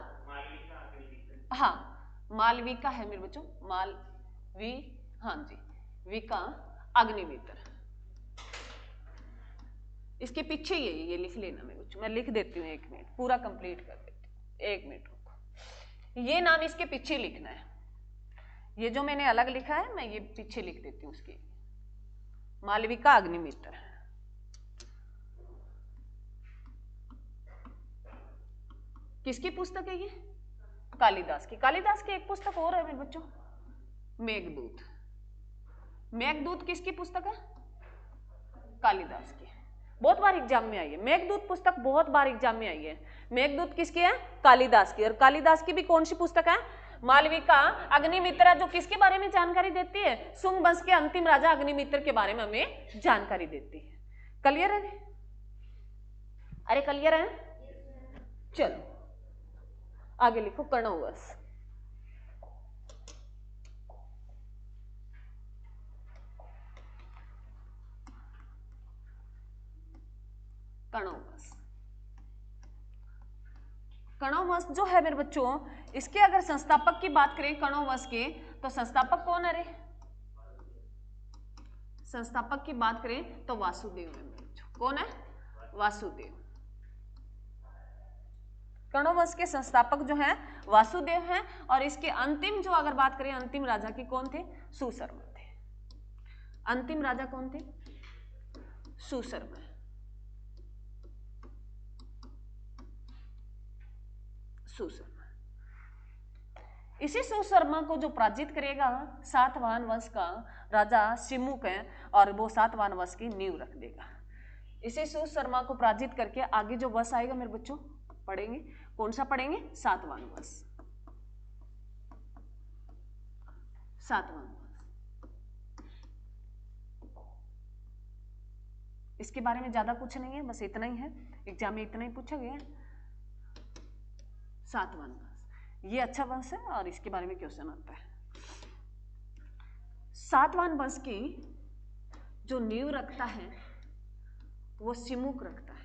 हाँ मालविका है मेरे बच्चों, मालवी, हाँ जी, विका अग्निमित्र। इसके पीछे ये लिख लेना मेरे बच्चों, मैं लिख देती हूँ, 1 मिनट पूरा कंप्लीट कर देती हूँ, 1 मिनट रुको। ये नाम इसके पीछे लिखना है, ये जो मैंने अलग लिखा है मैं ये पीछे लिख देती हूँ उसकी, मालविका अग्निमित्र। किसकी पुस्तक है ये? कालिदास की। कालिदास की एक पुस्तक और है मेरे बच्चों, मेघदूत। मेघदूत किसकी पुस्तक है? कालिदास की। बहुत बार एग्जाम में आई है मेघदूत पुस्तक, बहुत बार एग्जाम में आई है। मेघदूत किसकी है? कालिदास की। और कालिदास की भी कौन सी पुस्तक है? मालविका अग्निमित्र, जो किसके बारे में जानकारी देती है? शुंग वंश के अंतिम राजा अग्निमित्र के बारे में हमें जानकारी देती है। क्लियर है? अरे क्लियर है? चलो आगे लिखो, कर्णवंश। कर्णवंश, कर्णवंश जो है मेरे बच्चों, इसके अगर संस्थापक की बात करें कर्णवंश के, तो संस्थापक कौन है रे? संस्थापक की बात करें तो वासुदेव है मेरे बच्चों। कौन है? वासुदेव। कर्णवंश के संस्थापक जो हैं वासुदेव हैं। और इसके अंतिम जो अगर बात करें, अंतिम राजा की कौन थे? सुशर्मा थे। अंतिम राजा कौन थे? सुशर्मा। सुशर्मा। इसी सुशर्मा को जो पराजित करेगा सातवाहन वंश का राजा सिमुक है, और वो सातवाहन वंश की नींव रख देगा। इसी सुशर्मा को पराजित करके आगे जो वंश आएगा मेरे बच्चों पढ़ेंगे, कौन सा पढ़ेंगे? सातवाहन वंश। सातवाहन वंश, इसके बारे में ज्यादा कुछ नहीं है, बस इतना ही है, एग्जाम में इतना ही पूछा गया है। सातवाहन वंश ये अच्छा वंश है और इसके बारे में क्वेश्चन आता है। सातवाहन वंश की जो नींव रखता है वो सिमुक रखता है।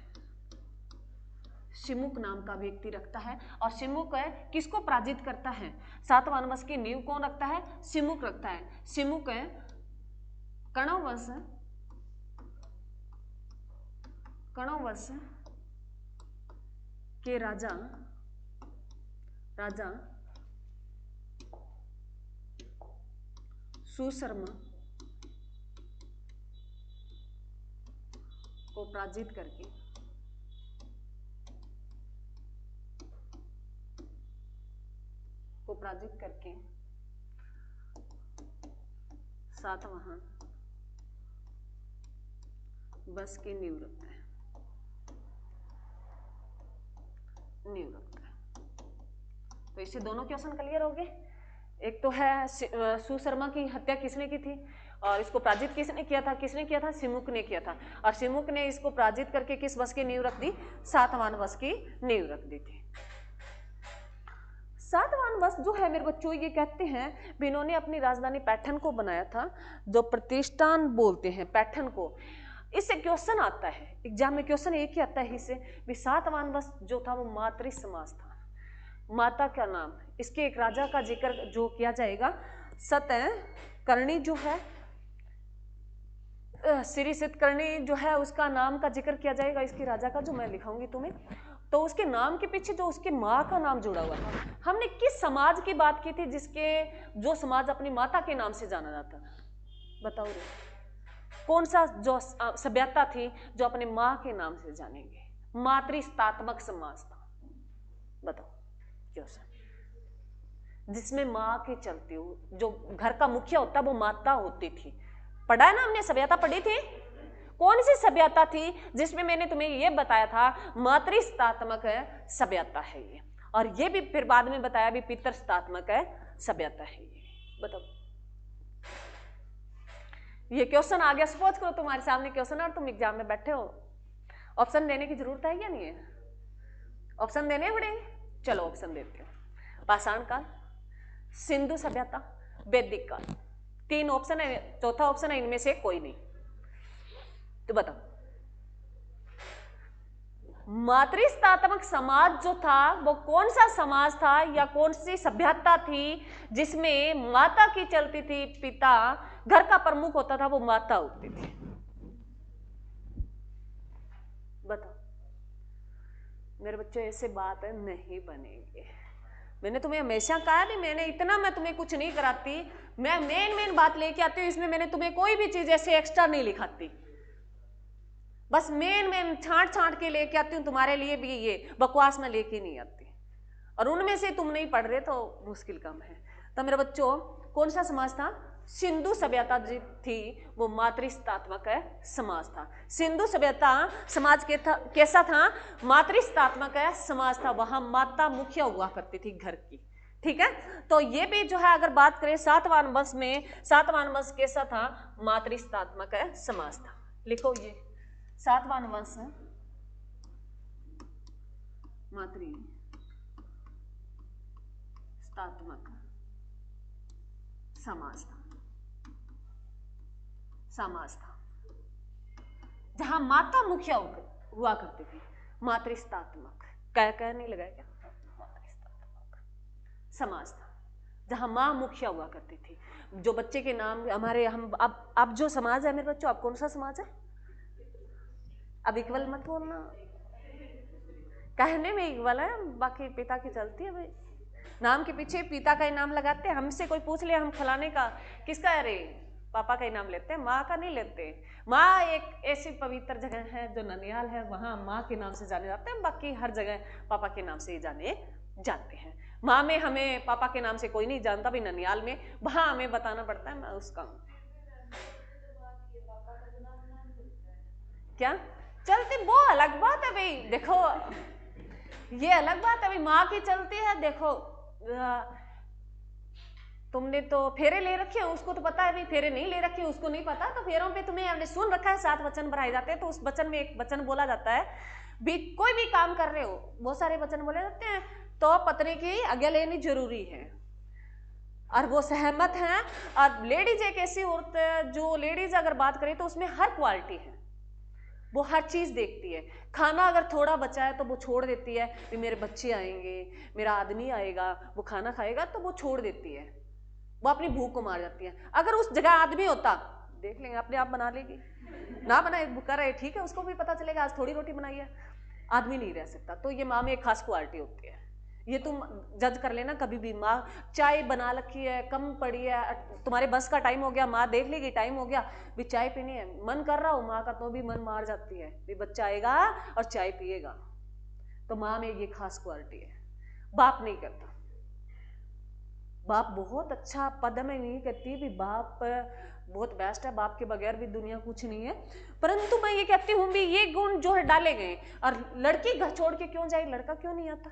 सिमुक नाम का व्यक्ति रखता है। और सिमुक है किसको पराजित करता है? सातवाहन वंश की नींव कौन रखता है? सिमुक रखता है। सिमुक है कर्णवंश, कर्णवंश के राजा सुशर्मा को पराजित करके सातवाहन वंश की नींव रखता है। तो इससे दोनों क्वेश्चन क्लियर हो गए। एक तो है सुशर्मा की हत्या किसने की थी और इसको पराजित किसने किया था? सिमुक ने किया था। और सिमुक ने इसको पराजित करके किस वंश की नींव रख दी? सातवाहन वंश की नींव रख दी थी। सातवाहन वंश जो है मेरे बच्चों, ये कहते हैं भी इन्होंने अपनी राजधानी पैठन को बनाया था, जो प्रतिष्ठान बोलते हैं पैठन को। इससे क्वेश्चन आता है एग्जाम में, क्वेश्चन एक ही आता है इससे भी सातवाहन वंश जो था वो मातृ समाज था। माता का नाम, इसके एक राजा का जिक्र जो किया जाएगा, सतकर्णी जो है, श्री सतकर्णी जो है उसका नाम का जिक्र किया जाएगा इसके राजा का, जो मैं लिखाऊंगी तुम्हें। तो उसके नाम के पीछे जो उसके माँ का नाम जुड़ा हुआ था। हमने किस समाज की बात की थी जो समाज अपनी माता के नाम से जाना जाता था? बताओ रे, कौन सा जो सभ्यता थी जो अपने माँ के नाम से जानेंगे? मातृस्तात्मक समाज था। बताओ क्वेश्चन, जिसमें माँ के चलते हो, जो घर का मुखिया होता वो माता होती थी। पढ़ा है ना हमने, सभ्यता पढ़ी थी। कौन सी सभ्यता थी जिसमें मैंने तुम्हें ये बताया था मातृस्तात्मक सभ्यता है ये, और ये भी फिर बाद में बताया भी पितृस्तात्मक सभ्यता है ये। बताओ, ये क्वेश्चन आ गया, सपोज करो तुम्हारे सामने क्वेश्चन और तुम एग्जाम में बैठे हो, ऑप्शन देने की जरूरत है या नहीं है? ऑप्शन देने पड़ेंगे, चलो ऑप्शन देते हो। पाषाण काल, सिंधु सभ्यता, वैदिक काल। 3 ऑप्शन है, चौथा ऑप्शन है इनमें से कोई नहीं। तो बताओ, मातृत्वात्मक समाज जो था वो कौन सा समाज था या कौन सी सभ्यता थी जिसमें माता की चलती थी, पिता घर का प्रमुख होता था, वो माता होती थी? बताओ मेरे बच्चों, ऐसे बात नहीं बनेगी। मैंने तुम्हें हमेशा कहा नहीं, मैंने इतना मैं तुम्हें कुछ नहीं कराती, मैं मेन बात लेके आती हूँ, इसमें मैंने तुम्हें कोई भी चीज ऐसे एक्स्ट्रा नहीं लिखाती, बस मेन छांट के लेके आती हूँ तुम्हारे लिए भी, ये बकवास में लेके नहीं आती। और उनमें से तुम नहीं पढ़ रहे तो मुश्किल कम है। तो मेरे बच्चों, कौन सा समाज था? सिंधु सभ्यता जी थी, वो मातृत्वात्मक समाज था। सिंधु सभ्यता समाज कैसा था? मातृत्वात्मक समाज था। वहां माता मुखिया हुआ करती थी घर की, ठीक है। तो ये भी जो है, अगर बात करें सातवां वंश में, सातवां वंश कैसा था? मातृत्वात्मक समाज था। लिखो ये सातवां वंश मातृत्वात्मक समाज था, जहां माता मुखिया हुआ करती थी। मातृत्वात्मक कह नहीं लगाया क्या? मातृत्वात्मक समाज था जहां मां मुखिया हुआ करती थी। जो बच्चे के नाम हमारे, हम अब जो समाज है मेरे बच्चों, अब कौन सा समाज है? अब इक्वल मत बोलना, कहने में इक्वल है, बाकी पिता की चलती है भाई। नाम के पीछे पिता का ही नाम लगाते हैं। हमसे कोई पूछ ले हम फलाने का किसका है रे, पापा का ही नाम लेते हैं, माँ का नहीं लेते। माँ एक ऐसी पवित्र जगह है जो ननियाल है, वहां माँ के नाम से जाने जाते हैं, बाकी हर जगह पापा के नाम से ही जाने जाते हैं। माँ में हमें पापा के नाम से कोई नहीं जानता भी, ननियाल में वहां हमें बताना पड़ता है मैं उसका क्या चलती, वो अलग बात है भाई। देखो ये अलग बात है भाई, माँ की चलती है। देखो तुमने तो फेरे ले रखे हैं, उसको तो पता है भाई, फेरे नहीं ले रखे उसको नहीं पता। तो फेरों पे तुम्हें हमने सुन रखा है 7 वचन बनाए जाते हैं, तो उस वचन में एक वचन बोला जाता है भी, कोई भी काम कर रहे हो, बहुत सारे वचन बोले जाते हैं, तो पत्नी की आज्ञा लेनी जरूरी है और वो सहमत हैं। और लेडीज एक ऐसी औरत है, जो लेडीज अगर बात करें तो उसमें हर क्वालिटी है, वो हर चीज देखती है। खाना अगर थोड़ा बचा है तो वो छोड़ देती है कि मेरे बच्चे आएंगे, मेरा आदमी आएगा, वो खाना खाएगा, तो वो छोड़ देती है, वो अपनी भूख को मार जाती है। अगर उस जगह आदमी होता, देख लेंगे अपने आप बना लेगी, ना बनाए भूखा रहे, ठीक है, उसको भी पता चलेगा आज थोड़ी रोटी बनाई है। आदमी नहीं रह सकता। तो ये माँ में एक खास क्वालिटी होती है, ये तुम जज कर लेना कभी भी। माँ चाय बना रखी है, कम पड़ी है, तुम्हारे बस का टाइम हो गया, माँ देख लेगी टाइम हो गया भी चाय पीनी है, मन कर रहा हो माँ का, तो भी मन मार जाती है भी बच्चा आएगा और चाय पिएगा। तो माँ में ये खास क्वालिटी है। बाप नहीं करता, बाप बहुत अच्छा पद में नहीं कहती भी, बाप बहुत बेस्ट है, बाप के बगैर भी दुनिया कुछ नहीं है। परंतु मैं ये कहती हूँ भी ये गुण जो है डाले गए। और लड़की घर छोड़ के क्यों जाए, लड़का क्यों नहीं आता?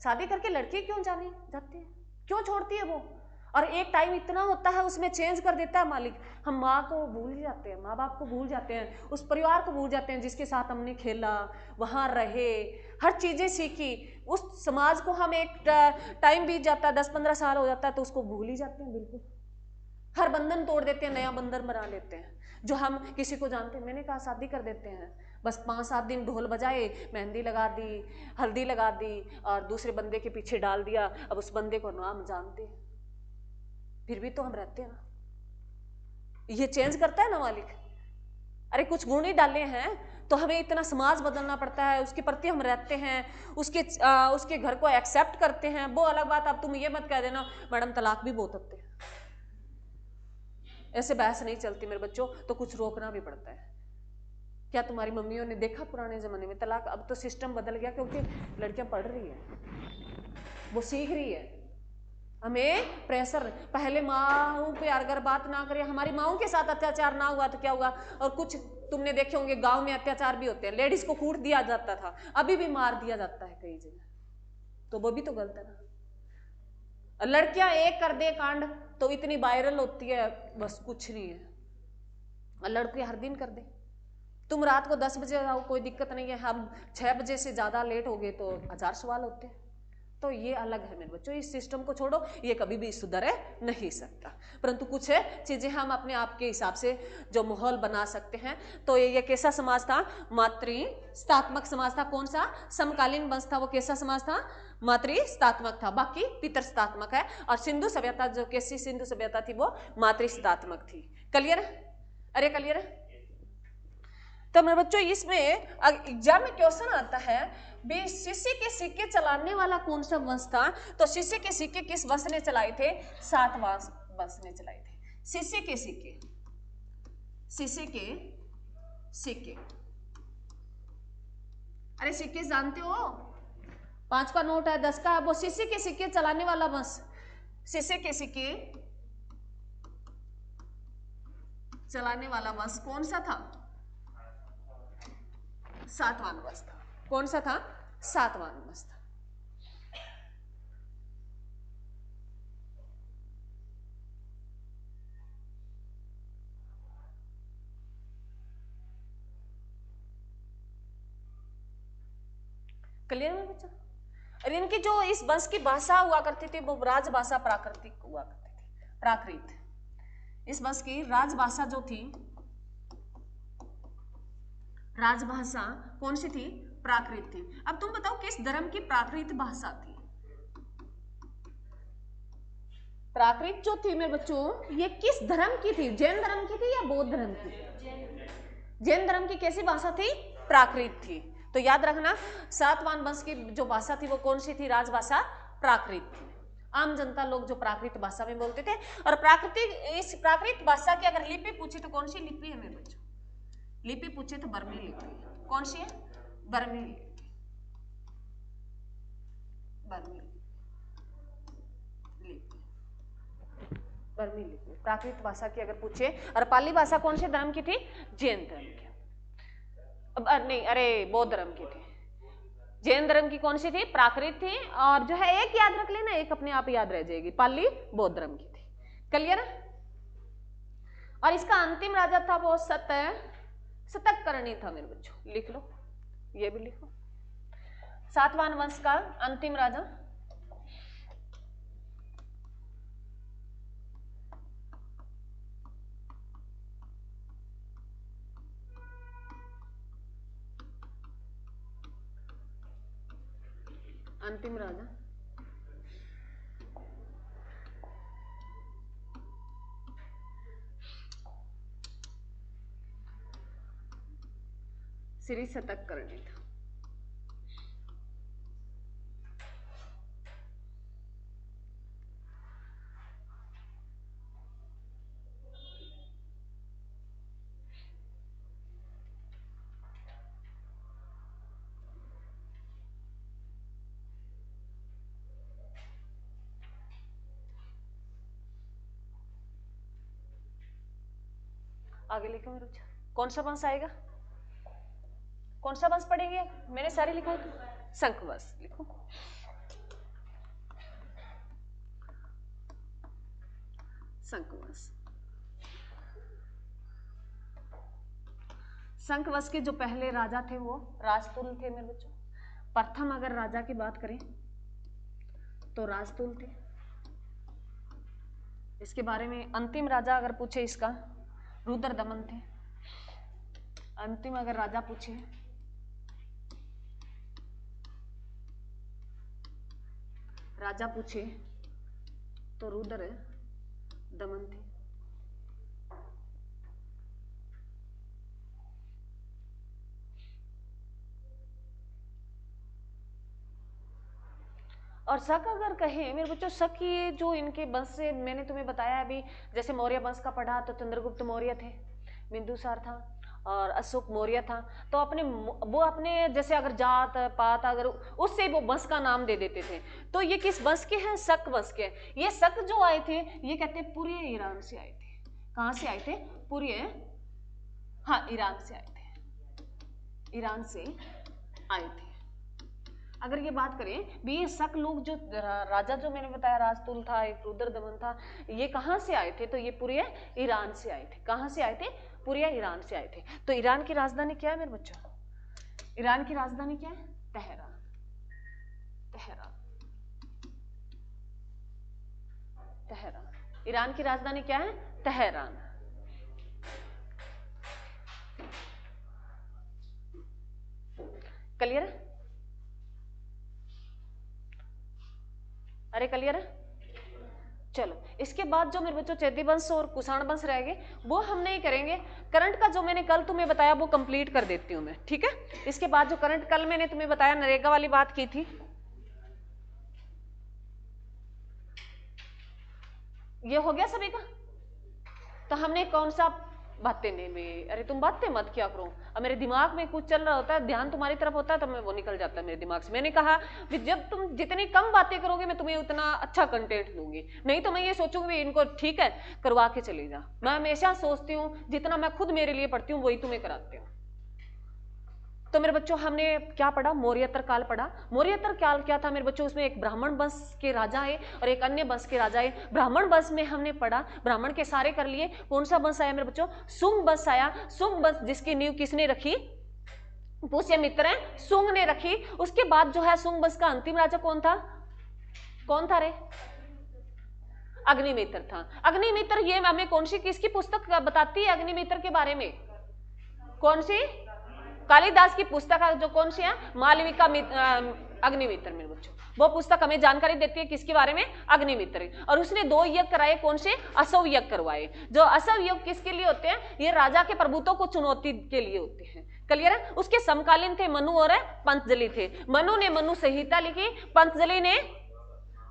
शादी करके लड़की क्यों जाती है, क्यों छोड़ती है वो? और एक टाइम इतना होता है उसमें चेंज कर देता है मालिक। हम माँ को भूल जाते हैं, माँ बाप को भूल जाते हैं, उस परिवार को भूल जाते हैं जिसके साथ हमने खेला, वहां रहे, हर चीजें सीखी। उस समाज को हम एक टाइम बीत जाता है, 10-15 साल हो जाता है, तो उसको भूल ही जाते हैं बिल्कुल। हर बंधन तोड़ देते हैं, नया बंधन बना लेते हैं। जो हम किसी को जानते हैं, मैंने कहा शादी कर देते हैं, बस 5-7 दिन ढोल बजाए, मेहंदी लगा दी, हल्दी लगा दी और दूसरे बंदे के पीछे डाल दिया। अब उस बंदे को नाम जानते हैं, फिर भी तो हम रहते हैं ना। ये चेंज करता है ना मालिक। अरे कुछ गुण ही डाले हैं तो हमें इतना समाज बदलना पड़ता है, उसके प्रति हम रहते हैं, उसके घर को एक्सेप्ट करते हैं, वो अलग बात। अब तुम ये मत कह देना मैडम तलाक भी बहुत होते हैं, ऐसे बहस नहीं चलती मेरे बच्चों। तो कुछ रोकना भी पड़ता है। क्या तुम्हारी मम्मियों ने देखा पुराने जमाने में तलाक? अब तो सिस्टम बदल गया, क्योंकि लड़कियां पढ़ रही है, वो सीख रही है। हमें प्रेशर, पहले माओं पे अगर बात ना करें, हमारी माओं के साथ अत्याचार ना हुआ तो क्या हुआ? और कुछ तुमने देखे होंगे गांव में अत्याचार भी होते हैं, लेडीज को कूट दिया जाता था, अभी भी मार दिया जाता है कई जगह, तो वो भी तो गलत है ना। लड़कियां एक कर दे कांड तो इतनी वायरल होती है, बस कुछ नहीं है। और लड़के हर दिन कर दे, तुम रात को 10 बजे आओ कोई दिक्कत नहीं है, हम 6 बजे से ज्यादा लेट हो गए तो 1000 सवाल होते हैं। तो ये अलग है मेरे बच्चों, इस सिस्टम को छोड़ो, ये कभी भी सुधर नहीं सकता। परंतु कुछ है चीजें हम अपने आप के हिसाब से जो माहौल बना सकते हैं। तो ये कैसा समाज था? मातृस्थात्मक समाज था। कौन सा समकालीन वंश था वो कैसा समाज था? मातृस्थात्मक था। बाकी पितृस्थात्मक है। और सिंधु सभ्यता जो कैसी सिंधु सभ्यता थी वो मातृस्थात्मक थी। क्लियर? अरे क्लियर? तो मेरे बच्चों इसमें एग्जाम में क्वेश्चन आता है भी शीशे के सिक्के चलाने वाला कौन सा वंश था? तो शीशे के सिक्के किस वंश ने चलाए थे? सातवां वंश ने चलाए थे। शीशे के सिक्के, शीशे के सिक्के, अरे सिक्के जानते हो, 5 का नोट है, 10 का, वो शीशे के सिक्के चलाने वाला वंश, शीशे के सिक्के चलाने वाला वंश कौन सा था? सातवां वंश था। कौन सा था? सातवां वंश था। क्लियर है बच्चा? और इनकी जो इस वंश की भाषा हुआ करती थी वो राजभाषा प्राकृतिक हुआ करती थी, प्राकृत। इस वंश की राजभाषा जो थी, राजभाषा कौन सी थी? प्राकृत थी। अब तुम बताओ किस धर्म की प्राकृत भाषा थी? प्राकृत जो थी मेरे बच्चों ये किस धर्म की थी? जैन धर्म की थी या बौद्ध धर्म की? जैन धर्म की कैसी भाषा थी? प्राकृत थी। तो याद रखना सातवां वंश की जो भाषा थी वो कौन सी थी? राजभाषा प्राकृत थी। आम जनता लोग जो प्राकृत भाषा में बोलते थे। और इस प्राकृत भाषा की अगर लिपि पूछे तो कौन सी लिपि है मेरे बच्चों? लिपि पूछे तो बर्मी लिपि। कौन सी है? बर्मी लिपि। बर्मी लिपि, बर्मी लिपि प्राकृत भाषा की अगर पूछे। और पाली भाषा कौन से धर्म की थी? जैन धर्म की। नहीं, अरे बौद्ध धर्म की थी। जैन धर्म की कौन सी थी? प्राकृत थी। और जो है एक याद रख लेना, एक अपने आप याद रह जाएगी, पाली बौद्ध धर्म की थी। क्लियर? और इसका अंतिम राजा था वो शतकर्णी था मेरे बच्चों। लिख लो, ये भी लिखो। सातवां वंश का अंतिम राजा श्री शतकर्णी था। आगे लिखो मेरे बच्चा, कौन सा वंश आएगा? कौन सा वंश पढ़ेंगे? मैंने सारे लिखो। शंख वंश लिखो। शंख वंश, शंख वंश के जो पहले राजा थे वो राजतुल थे मेरे बच्चों। प्रथम अगर राजा की बात करें तो राजतुल थे। इसके बारे में अंतिम राजा अगर पूछे इसका रुद्रदमन थे। अंतिम अगर राजा पूछे तो रुद्रदमन थे। और शक अगर कहें मेरे बच्चों, शक ये जो इनके वंश से मैंने तुम्हें बताया अभी, जैसे मौर्य वंश का पढ़ा तो चंद्रगुप्त मौर्य थे, बिंदुसार था और अशोक मौर्य था। तो वो अपने जैसे अगर जात पात अगर उससे वो वंश का नाम दे देते थे। तो ये किस वंश के हैं? शक वंश के। ये शक जो आए थे ये कहते हैं पूरे ईरान से आए थे। कहाँ से आए थे? पूरे, हाँ ईरान से आए थे, ईरान से आए थे। अगर ये बात करें भी ये शक लोग जो राजा जो मैंने बताया राजतुल था, एक रुद्रदमन था, ये कहाँ से आए थे? तो ये पूरे ईरान से आए थे। कहाँ से आए थे? पूरे ईरान से आए थे। तो ईरान की राजधानी क्या है मेरे बच्चों? ईरान की राजधानी क्या है? तेहरान। तेहरान। तेहरान। ईरान की राजधानी क्या है? तेहरान। क्लियर है? अरे क्लियर है? चलो इसके बाद जो मेरे बच्चों चैती वंश और कुषाण वंश रह गए वो हम नहीं करेंगे। करंट का जो मैंने कल तुम्हें बताया वो कंप्लीट कर देती हूं मैं, ठीक है। इसके बाद जो करंट कल मैंने तुम्हें बताया नरेगा वाली बात की थी, ये हो गया सभी का। तो हमने कौन सा बातें नहीं में, अरे तुम बातें मत क्या करो, अब मेरे दिमाग में कुछ चल रहा होता है, ध्यान तुम्हारी तरफ होता है तो मैं वो निकल जाता है मेरे दिमाग से। मैंने कहा कि जब तुम जितनी कम बातें करोगे मैं तुम्हें उतना अच्छा कंटेंट दूंगी, नहीं तो मैं ये सोचूंगी इनको ठीक है करवा के चली जा। मैं हमेशा सोचती हूँ जितना मैं खुद मेरे लिए पढ़ती हूँ वही तुम्हें कराती हूँ। तो मेरे बच्चों हमने क्या पढ़ा? मौर्योत्तर काल पढ़ा। मौर्योत्तर काल क्या था मेरे बच्चों? उसमें एक ब्राह्मण वंश के राजा है और एक अन्य वंश के राजा है। ब्राह्मण वंश में हमने पढ़ा, ब्राह्मण के सारे कर लिए। कौन सा वंश आया मेरे बच्चों? शुंग वंश आया। शुंग वंश जिसकी नींव किसने रखी? पुष्यमित्र है, शुंग ने रखी। उसके बाद जो है शुंग वंश का अंतिम राजा कौन था? कौन था रे? अग्निमित्र था। अग्निमित्र ये हमें कौन सी किसकी पुस्तक बताती है अग्निमित्र के बारे में? कौन सी? कालिदास की पुस्तक जो कौन सी है? मालविका अग्निमित्र मेरे बच्चों। वो पुस्तक हमें जानकारी देती है किसके बारे में? अग्निमित्र। और उसने 2 यज्ञ कराए, कौन से? असव यज्ञ करवाए। जो असव यज्ञ किसके लिए होते हैं? ये राजा के प्रभुत्व को चुनौती के लिए होते हैं। क्लियर है? उसके समकालीन थे मनु और पंतजलि थे। मनु ने मनु संहिता लिखी, पंतजलि ने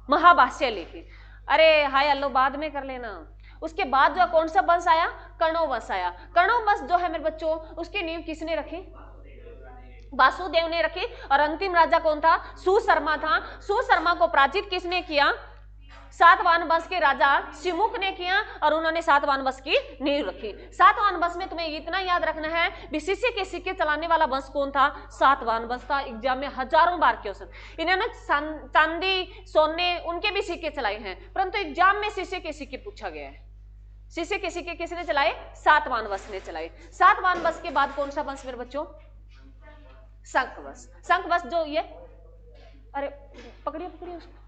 महाभाष्य लिखी। अरे हाय अल्लो बाद में कर लेना। उसके बाद जो कौन सा वंश आया? कर्णो वंश आया। कर्णो वंश जो है मेरे बच्चों उसकी नींव किसने रखी? वासुदेव ने रखी। और अंतिम राजा कौन था? सुशर्मा था। सुशर्मा को पराजित किसने किया? सातवाहन वंश के राजा सिमुक ने किया और उन्होंने सातवाहन वंश की नींव रखी। सातवाहन वंश में तुम्हें इतना याद रखना है शीशे के सिक्के चलाने वाला वंश कौन था? सातवाहन वंश था। एग्जाम में हजारों बार क्वेश्चन, इन्होंने चांदी सोने उनके भी सिक्के चलाए हैं, परंतु एग्जाम में शीशे के सिक्के पूछा गया है। शीशे के सिक्के किसने चलाए? सातवाहन वंश ने चलाए। सातवाहन वंश के बाद कौन सा वंश मेरे बच्चों? शंख वंश। शंख वंश जो ये, अरे पकड़िए पकड़िए उसको।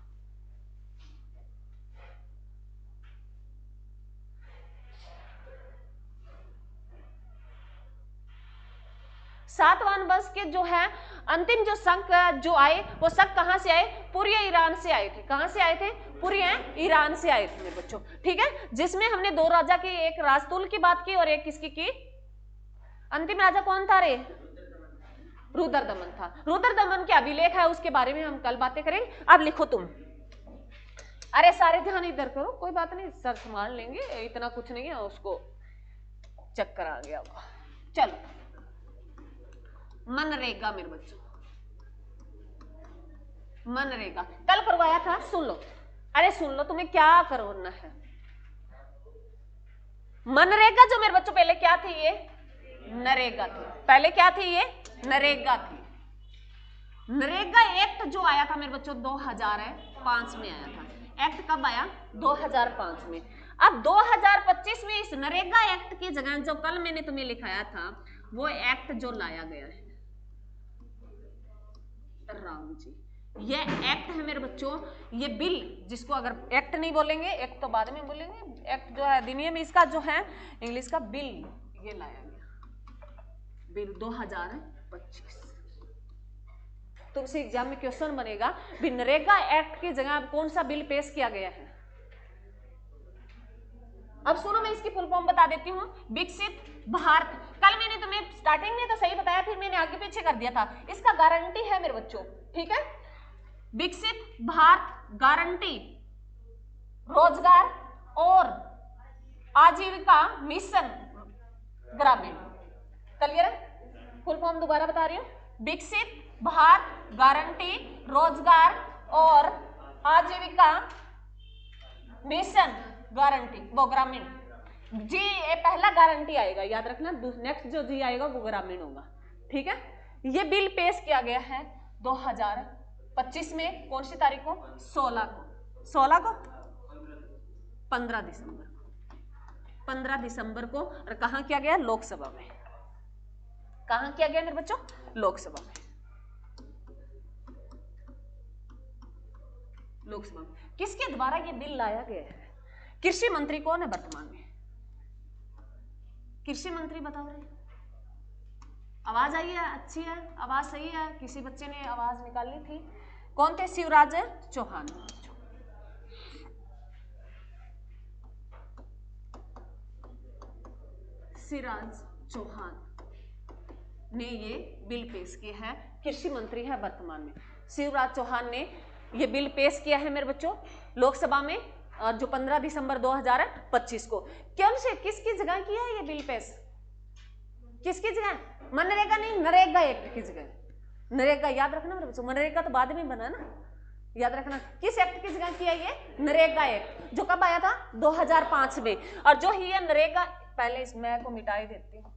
सातवाहन वंश के जो है अंतिम जो शंख जो आए वो शंख कहां से आए? पूर्व ईरान से आए थे। कहां से आए थे? पूर्व ईरान से आए थे मेरे बच्चों, ठीक है। जिसमें हमने 2 राजा की, एक राजतुल की बात की और एक किसकी की? अंतिम राजा कौन था रे? रुद्रदमन था। रुद्रदमन के अभिलेख है, उसके बारे में हम कल बातें करेंगे। अब लिखो तुम। अरे सारे ध्यान इधर करो, कोई बात नहीं सर संभाल लेंगे, इतना कुछ नहीं है। उसको चक्कर आ गया। चलो मनरेगा मेरे बच्चों, मनरेगा कल करवाया था, सुन लो। अरे सुन लो, तुम्हें क्या करना है। मनरेगा जो मेरे बच्चों पहले क्या थी? ये नरेगा थी। पहले क्या थी? ये नरेगा थी। नरेगा एक्ट जो आया था मेरे बच्चों 2005 में आया था। एक्ट कब आया? 2005 में। अब 2025 में इस नरेगा एक्ट की जगह जो कल मैंने तुम्हें लिखाया था वो एक्ट जो लाया गया है राम जी, ये एक्ट है मेरे बच्चों, ये बिल जिसको अगर एक्ट नहीं बोलेंगे, एक्ट तो बाद में बोलेंगे, एक्ट जो है अधिनियम इसका जो है इंग्लिश का बिल, ये लाया गया बिल 2025। तुमसे एग्जाम में क्वेश्चन बनेगा भी नरेगा एक्ट की जगह कौन सा बिल पेश किया गया है। अब सुनो मैं इसकी फुल फॉर्म बता देती हूँ। विकसित भारत, कल मैंने तुम्हें स्टार्टिंग में तो सही बताया, फिर मैंने आगे पीछे कर दिया था। इसका गारंटी है मेरे बच्चों, ठीक है। विकसित भारत गारंटी रोजगार और आजीविका मिशन ग्रामीण। क्लियर है? फुल फॉर्म दोबारा बता रही हूँ। विकसित भारत गारंटी रोजगार और आजीविका मिशन गारंटी, वो ग्रामीण। जी ये पहला गारंटी आएगा, याद रखना। नेक्स्ट जो जी आएगा वो ग्रामीण होगा, ठीक है। ये बिल पेश किया गया है 2025 में। कौन सी तारीख को? 16 को। 16 को 15 दिसंबर को, 15 दिसंबर को। और कहां किया गया? लोकसभा में। कहां किया गया मेरे बच्चों? लोकसभा में। लोकसभा में किसके द्वारा ये बिल लाया गया है? कृषि मंत्री कौन है वर्तमान में? कृषि मंत्री बताओ रे। आवाज आई है? अच्छी है, आवाज सही है। किसी बच्चे ने आवाज निकाली थी। कौन थे? शिवराज चौहान। शिवराज चौहान ने ये बिल पेश किया है, कृषि मंत्री है वर्तमान में। शिवराज चौहान ने ये बिल पेश किया है मेरे बच्चों लोकसभा में, जो 15 दिसंबर 2025 को। कौन से किसकी जगह किया है ये बिल पेश? किसकी जगह? मनरेगा नहीं, नरेगा एक्ट की जगह। नरेगा याद रखना मेरे बच्चों, मनरेगा तो बाद में बना ना, याद रखना। किस एक्ट की जगह किया ये? नरेगा एक्ट, जो कब आया था? 2005 में। और जो ही है नरेगा, पहले इस मैं को मिटा ही देती हूँ,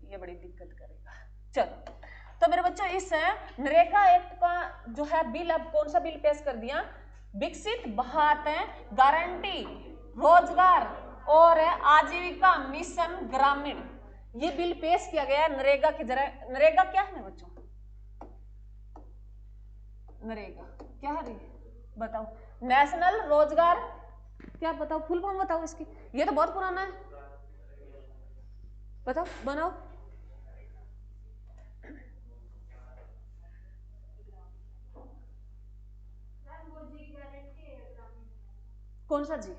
ये बड़ी दिक्कत करेगा। चलो तो मेरे बच्चों इस नरेगा एक्ट का जो है बिल, अब कौन सा बिल पेश कर दिया? विकसित भारत गारंटी रोजगार और आजीविका मिशन ग्रामीण, ये बिल पेश किया गया है नरेगा की जगह। नरेगा क्या है मेरे बच्चों? नरेगा क्या है? बताओ। नेशनल रोजगार, क्या बताओ फुल फॉर्म बताओ इसकी? ये तो बहुत पुराना है, बताओ बनाओ। कौन सा जी?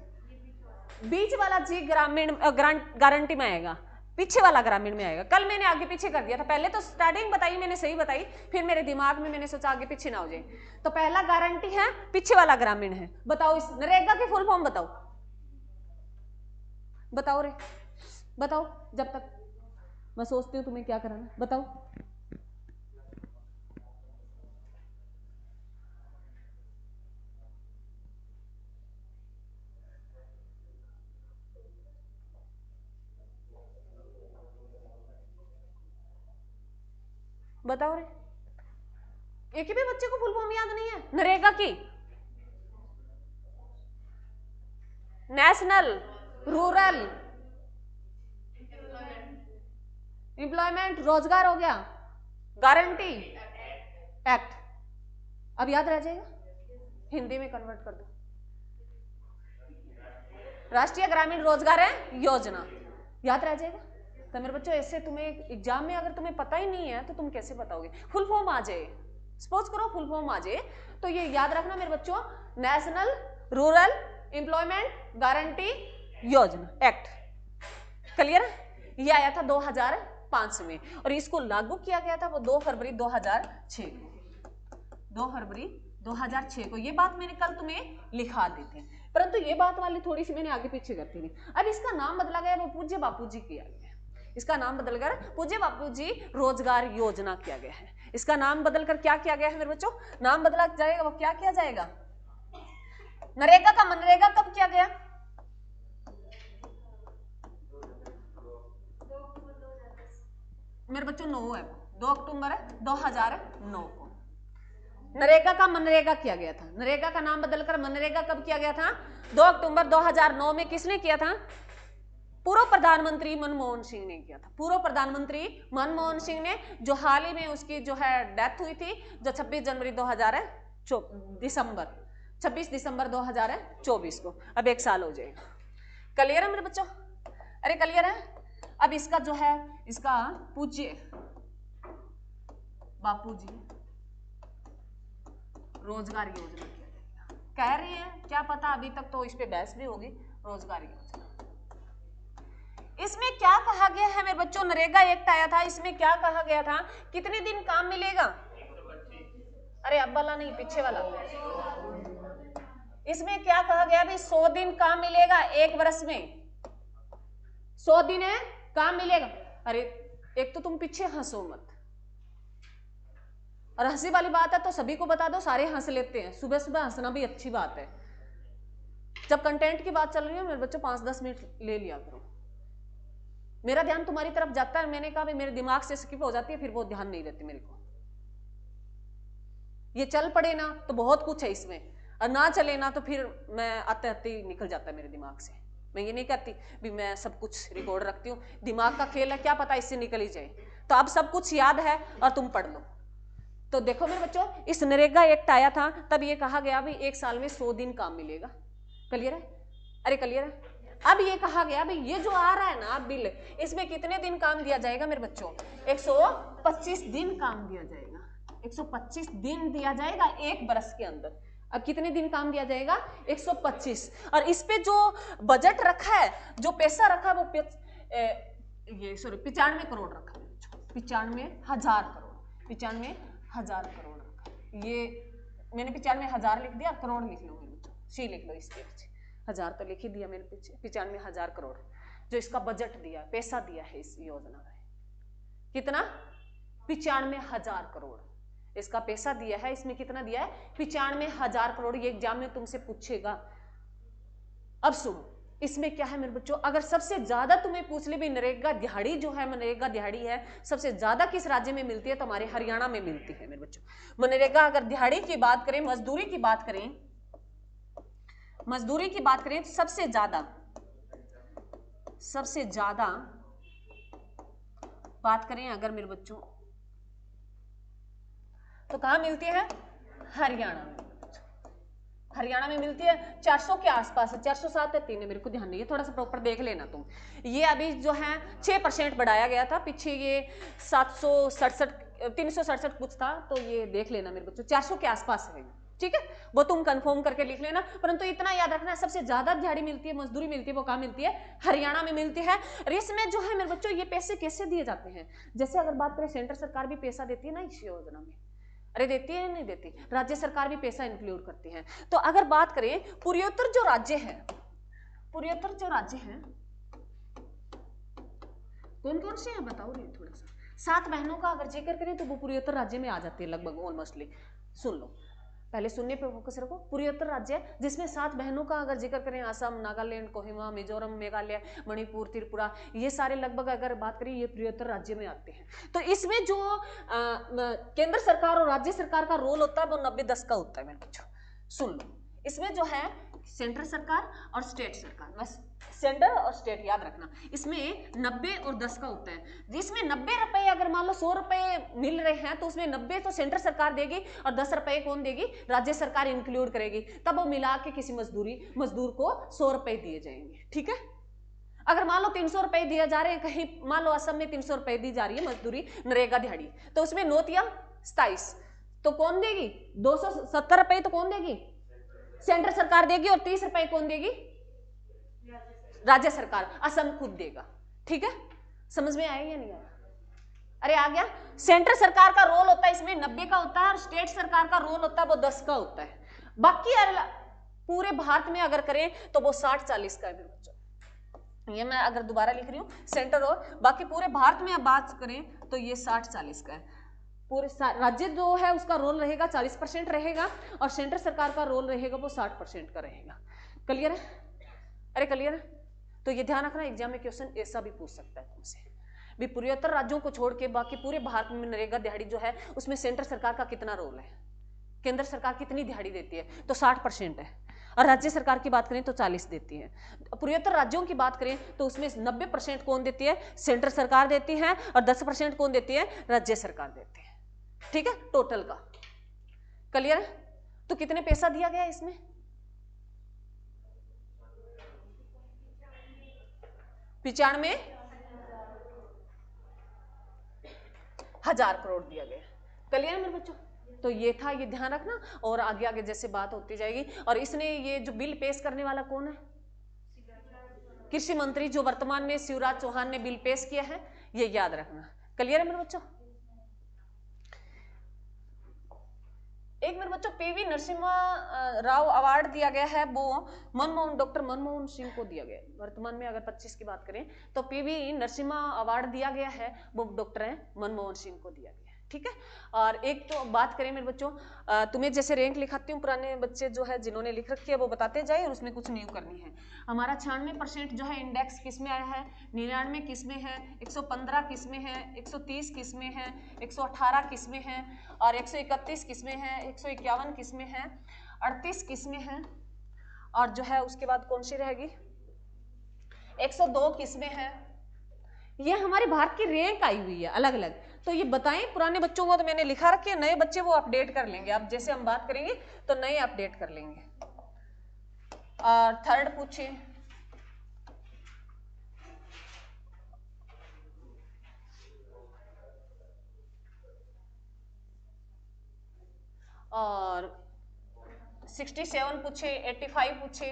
बीच वाला जी ग्रामीण गारंटी में आएगा, पीछे वाला ग्रामीण में आएगा। कल मैंने आगे पीछे कर दिया था, पहले तो स्टार्टिंग बताई मैंने, सही बताई, फिर मेरे दिमाग में मैंने सोचा आगे पीछे ना हो जाए। तो पहला गारंटी है, पीछे वाला ग्रामीण है। बताओ इस नरेगा की फुल फॉर्म बताओ, बताओ रे बताओ, जब तक मैं सोचती हूँ तुम्हें क्या कराना, बताओ। बताओ रे, एक भी बच्चे को फुल फॉर्म याद नहीं है नरेगा की? नेशनल रूरल एम्प्लॉयमेंट, रोजगार हो गया, गारंटी एक्ट। अब याद रह जाएगा, हिंदी में कन्वर्ट कर दो, राष्ट्रीय ग्रामीण रोजगार योजना, याद रह जाएगा। तो मेरे बच्चों ऐसे तुम्हें एग्जाम में अगर तुम्हें पता ही नहीं है तो तुम कैसे बताओगे? फुल फॉर्म आ जाए, सपोज करो फुल फॉर्म आ जाए, तो ये याद रखना मेरे बच्चों, नेशनल रूरल एम्प्लॉयमेंट गारंटी योजना एक्ट। क्लियर? ये आया था 2005 में और इसको लागू किया गया था वो 2 फरवरी 2006 को, 2 फरवरी 2006 को। ये बात मैंने कल तुम्हें लिखा दी थी, परंतु ये बात वाली थोड़ी सी मैंने आगे पीछे करती थी। अब इसका नाम बदला गया, वो पूज्य बापूजी किया गया, इसका नाम बदलकर पूज्य बापूजी रोजगार योजना किया गया है। इसका नाम बदलकर क्या किया गया है मेरे बच्चों? नाम बदला जाएगा, वो क्या किया जाएगा? नरेगा का मनरेगा कब किया गया? मेरे बच्चों 9 है, 2 अक्टूबर 2009 को नरेगा का मनरेगा किया गया था। नरेगा का नाम बदलकर मनरेगा कब किया गया था? 2 अक्टूबर 2009 में। किसने किया था? पूर्व प्रधानमंत्री मनमोहन सिंह ने किया था। पूर्व प्रधानमंत्री मनमोहन सिंह ने, जो हाल ही में उसकी जो है डेथ हुई थी, जो 26 दिसंबर 2024 को, अब 1 साल हो जाएगा। क्लियर है मेरे बच्चों? अरे क्लियर है? अब इसका जो है, इसका पूज्य बापूजी रोजगार योजना किया जाएगा। कह रही है, क्या पता, अभी तक तो इस पे बहस भी होगी। रोजगार योजना, इसमें क्या कहा गया है मेरे बच्चों? नरेगा एक्ट आया था, इसमें क्या कहा गया था? कितने दिन काम मिलेगा? अरे अब वाला नहीं, पीछे वाला। इसमें क्या कहा गया? भाई 100 दिन काम मिलेगा 1 वर्ष में, 100 दिन है काम मिलेगा। अरे एक तो तुम पीछे हंसो मत, और हंसी वाली बात है तो सभी को बता दो, सारे हंस लेते हैं। सुबह सुबह हंसना भी अच्छी बात है। जब कंटेंट की बात चल रही है मेरे बच्चों, 5-10 मिनट ले लिया करो। मेरा ध्यान तुम्हारी तरफ जाता है, मैंने कहा भाई मेरे दिमाग से स्किप हो जाती है, फिर वो ध्यान नहीं रहती मेरे को। ये चल पड़े ना तो बहुत कुछ है इसमें, और ना चले ना तो फिर मैं आते आते ही निकल जाता है मेरे दिमाग से। मैं ये नहीं कहती भी मैं सब कुछ रिकॉर्ड रखती हूँ, दिमाग का खेल है, क्या पता इससे निकल ही जाए। तो अब सब कुछ याद है और तुम पढ़ लो। तो देखो मेरे बच्चों, इस नरेगा एक्ट आया था तब ये कहा गया भी 1 साल में 100 दिन काम मिलेगा। क्लियर है? अरे क्लियर है। अब ये कहा गया भाई ये जो आ रहा है ना बिल, इसमें कितने दिन काम दिया जाएगा मेरे बच्चों? 125 दिन काम दिया जाएगा, 125 दिन दिया जाएगा एक बरस के अंदर। अब कितने दिन काम दिया जाएगा? 125। और इस पे जो बजट रखा है, जो पैसा रखा है वो 95 करोड़ रखा है, 95,000 करोड़, 95,000 करोड़ रखा। ये मैंने 95,000 लिख दिया, करोड़ लिख लो मेरे बच्चों, सी लिख लो इसके पीछे, 1000 तो लिख ही दिया मैंने पीछे। 95,000 करोड़ जो इसका बजट दिया, पैसा दिया है इस योजना में, कितना? 95,000 करोड़ इसका पैसा दिया है। इसमें कितना दिया है? 95,000 करोड़। ये एग्जाम में तुमसे पूछेगा। अब सुनो, इसमें क्या है मेरे बच्चों, अगर सबसे ज्यादा तुम्हें पूछ ले भी नरेगा दिहाड़ी जो है, मनरेगा दिहाड़ी है, सबसे ज्यादा किस राज्य में मिलती है? तो हमारे हरियाणा में मिलती है मेरे बच्चों। मनरेगा अगर दिहाड़ी की बात करें, मजदूरी की बात करें, मजदूरी की बात करें तो सबसे ज्यादा बात करें अगर मेरे बच्चों तो कहां मिलती है? हरियाणा में। हरियाणा में मिलती है, 400 के आसपास है, 407 है 3 है, मेरे को ध्यान नहीं है, थोड़ा सा प्रॉपर देख लेना तुम। ये अभी जो है 6% बढ़ाया गया था, पीछे ये 367 कुछ था, तो ये देख लेना मेरे बच्चों, 400 के आसपास है, ठीक है, वो तुम कंफर्म करके लिख लेना। परंतु इतना याद रखना, सबसे ज्यादा दिहाड़ी मिलती है, मजदूरी मिलती है, वो कहाँ मिलती है? हरियाणा में मिलती है। और इसमें जो है मेरे बच्चों ये पैसे कैसे दिए जाते हैं? जैसे अगर बात करें, सेंट्रल सरकार भी पैसा देती है ना इस योजना में, अरे देती है नहीं देती, राज्य सरकार भी पैसा इंक्लूड करती है। तो अगर बात करें पूर्वोत्तर जो राज्य है, पूर्वोत्तर जो राज्य है कौन कौन से हैं बताओ रे थोड़ा सा। 7 बहनों का अगर जिक्र करें तो वो पूर्वोत्तर राज्य में आ जाती है लगभग ऑलमोस्टली। सुन लो, पहले सुनने पे फोकस रखो। पूर्वोत्तर राज्य जिसमें 7 बहनों का अगर जिक्र करें, असम, नागालैंड, कोहिमा, मिजोरम, मेघालय, मणिपुर, त्रिपुरा, ये सारे लगभग अगर बात करें ये पूर्वोत्तर राज्य में आते हैं। तो इसमें जो केंद्र सरकार और राज्य सरकार का रोल होता है वो 90-10 का होता है मेरे बच्चों। सुन लो, इसमें जो है सेंट्रल सरकार और स्टेट सरकार, बस सेंटर और स्टेट याद रखना, इसमें 90 और 10 का होता है। जिसमें 90 रुपए अगर मान लो 100 रुपए मिल रहे हैं तो उसमें 90 तो सेंट्रल सरकार देगी और 10 रुपए कौन देगी? राज्य सरकार इंक्लूड करेगी। तब वो मिला के किसी मजदूर को 100 रुपए दिए जाएंगे, ठीक है। अगर मान लो 300 रुपए दिए जा रहे हैं, कहीं मान लो असम में 300 रुपए दी जा रही है मजदूरी नरेगा दिहाड़ी, तो उसमें 9 या 27 तो कौन देगी? 270 रुपए तो कौन देगी? सेंट्रल सरकार देगी। और 30 रुपए कौन देगी? राज्य सरकार, असम खुद देगा, ठीक है। समझ में आया या नहीं आया? अरे आ गया। सेंट्रल सरकार का रोल होता है इसमें 90 का होता है और स्टेट सरकार का रोल होता है वो 10 का होता है। बाकी पूरे भारत में अगर करें तो वो 60-40 का है मेरे बच्चों। ये मैं अगर दोबारा लिख रही हूँ, सेंटर और बाकी पूरे भारत में अब बात करें तो ये 60-40 का है। पूरे राज्य जो है उसका रोल रहेगा 40% रहेगा और सेंट्रल सरकार का रोल रहेगा वो 60% का रहेगा। क्लियर है? अरे क्लियर है? तो ये ध्यान रखना, एग्जाम में क्वेश्चन ऐसा भी पूछ सकता है तुमसे भी, पूर्वोत्तर राज्यों को छोड़ के बाकी पूरे भारत में नरेगा दिहाड़ी जो है उसमें सेंट्रल सरकार का कितना रोल है, केंद्र सरकार कितनी दिहाड़ी देती है? तो 60% है। और राज्य सरकार की बात करें तो 40 देती है। पूर्वोत्तर राज्यों की बात करें तो उसमें 90% कौन देती है? सेंट्रल सरकार देती है और 10% कौन देती है? राज्य सरकार देती है, ठीक है, टोटल का। क्लियर है? तो कितने पैसा दिया गया इसमें? 95,000 करोड़ दिया गया। क्लियर है मेरे बच्चों? तो ये था, ये ध्यान रखना। और आगे आगे जैसे बात होती जाएगी। और इसने ये जो बिल पेश करने वाला कौन है? कृषि मंत्री, जो वर्तमान में शिवराज चौहान ने बिल पेश किया है, ये याद रखना। क्लियर है मेरे बच्चों? एक मेरे बच्चों पीवी नरसिम्हा राव अवार्ड दिया गया है, वो डॉक्टर मनमोहन सिंह को दिया गया। वर्तमान में अगर 25 की बात करें तो पीवी नरसिम्हा अवार्ड दिया गया है, वो डॉक्टर है मनमोहन सिंह को दिया गया, ठीक है। और एक तो बात करें मेरे बच्चों, तुम्हें जैसे रैंक लिखाती हूँ, पुराने बच्चे जो है जिन्होंने लिख रखी है वो बताते जाए और उसमें कुछ न्यू करनी है। हमारा 96% जो है इंडेक्स किस में आया है? 99 किस में है? 115 किस में है? 130 किस में है? 118 किस में है? और 131 किस में है? 151 किस में है? 38 किस में है? और जो है उसके बाद कौन सी रहेगी? 102 किस में है? ये हमारे भारत की रैंक आई हुई है अलग अलग। तो ये बताएं, पुराने बच्चों को तो मैंने लिखा रखी है, नए बच्चे वो अपडेट कर लेंगे। अब जैसे हम बात करेंगे तो नए अपडेट कर लेंगे। और थर्ड पूछे 67 पूछे, 85 पूछे।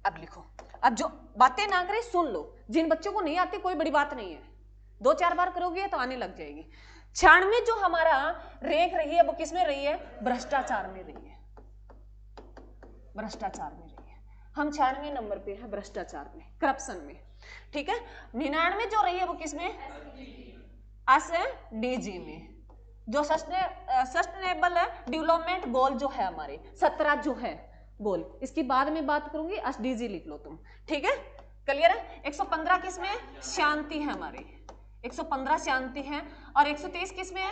अब लिखो, अब जो बातें ना करें सुन लो, जिन बच्चों को नहीं आती कोई बड़ी बात नहीं है, 2-4 बार करोगे तो आने लग जाएगी। 96 जो हमारा रैंक रही है वो किस में रही है? भ्रष्टाचार में रही है, भ्रष्टाचार में रही है। हम 96 नंबर पे हैं भ्रष्टाचार में, करप्शन में, ठीक है। 99 जो रही है वो किस में? एसडीजी में। जो सस्टेनेबल डेवलपमेंट गोल जो है हमारे 17 जो है गोल, इसकी बाद में बात करूंगी, एसडीजी लिख लो तुम, ठीक है, क्लियर है। 115 किस में? शांति है हमारी, 115 शांति है, और 123 किस में है?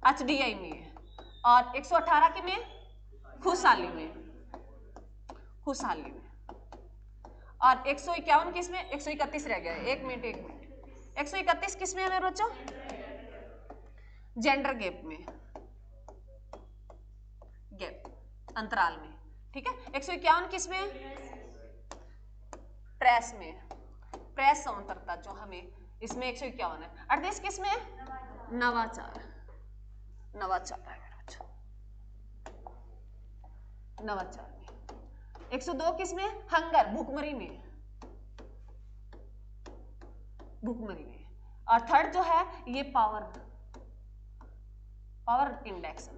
एचडीआई में है, और 118 के में? खुशहाली में, खुशहाली में, और 151 किस में? 131 रह गया है, 1 मिनट 131 किस में है मेरे बच्चों? जेंडर गैप में, गैप अंतराल में, ठीक है। 151 किस में? प्रेस में, प्रेस स्वतंत्रता जो हमें इसमें 151 है। 38 किस में? नवाचार, नवाचार है मेरा बच्चा, नवाचार में। 102 किस में? हंगर, भूखमरी में, भूखमरी में। और थर्ड जो है ये पावर, पावर इंडेक्स है,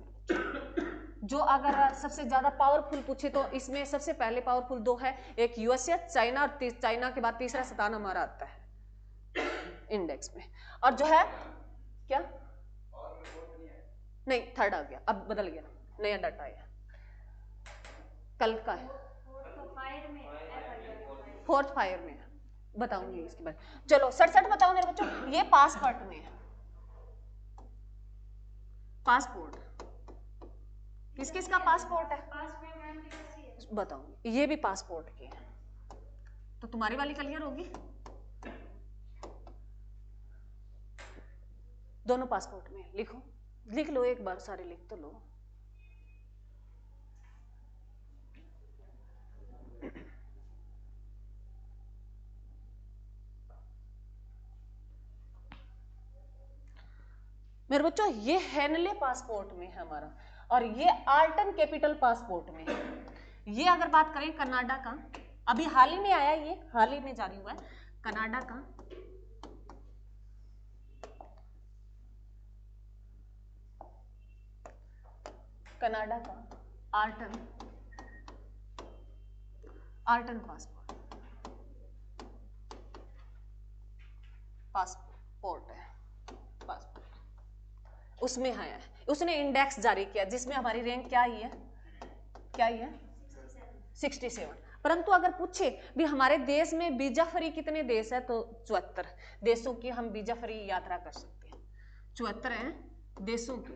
जो अगर सबसे ज्यादा पावरफुल पूछे तो इसमें सबसे पहले पावरफुल 2 है, एक यूएसए, चाइना, और चाइना के बाद तीसरा स्थान हमारा आता है इंडेक्स में। और जो है क्या, नहीं थर्ड आ गया, अब बदल गया, नया डाटा आया, कल का है, फोर्थ फायर में बताऊंगी इसके बाद। चलो 67 बताओ मेरे बच्चों, ये पासपोर्ट में है, पासपोर्ट किस किस का पासपोर्ट है बताऊंगी, ये भी पासपोर्ट की है, तो तुम्हारी वाली क्लियर होगी, दोनों पासपोर्ट में। लिखो, लिख लो एक बार, सारे लिख तो लो। मेरे बच्चों ये हेनले पासपोर्ट में है हमारा, और ये आल्टन कैपिटल पासपोर्ट में है। ये अगर बात करें कनाडा का, अभी हाल ही में आया, ये हाल ही में जारी हुआ है, कनाडा का आल्टन, आल्टन पासपोर्ट है, पासपोर्ट उसमें है, उसने इंडेक्स जारी किया जिसमें हमारी रैंक क्या ही है, क्या ही है 67। परंतु अगर पूछे भी हमारे देश में वीजा फ्री कितने देश है, तो 74 देशों की हम वीजा फ्री यात्रा कर सकते हैं, 74 हैं देशों की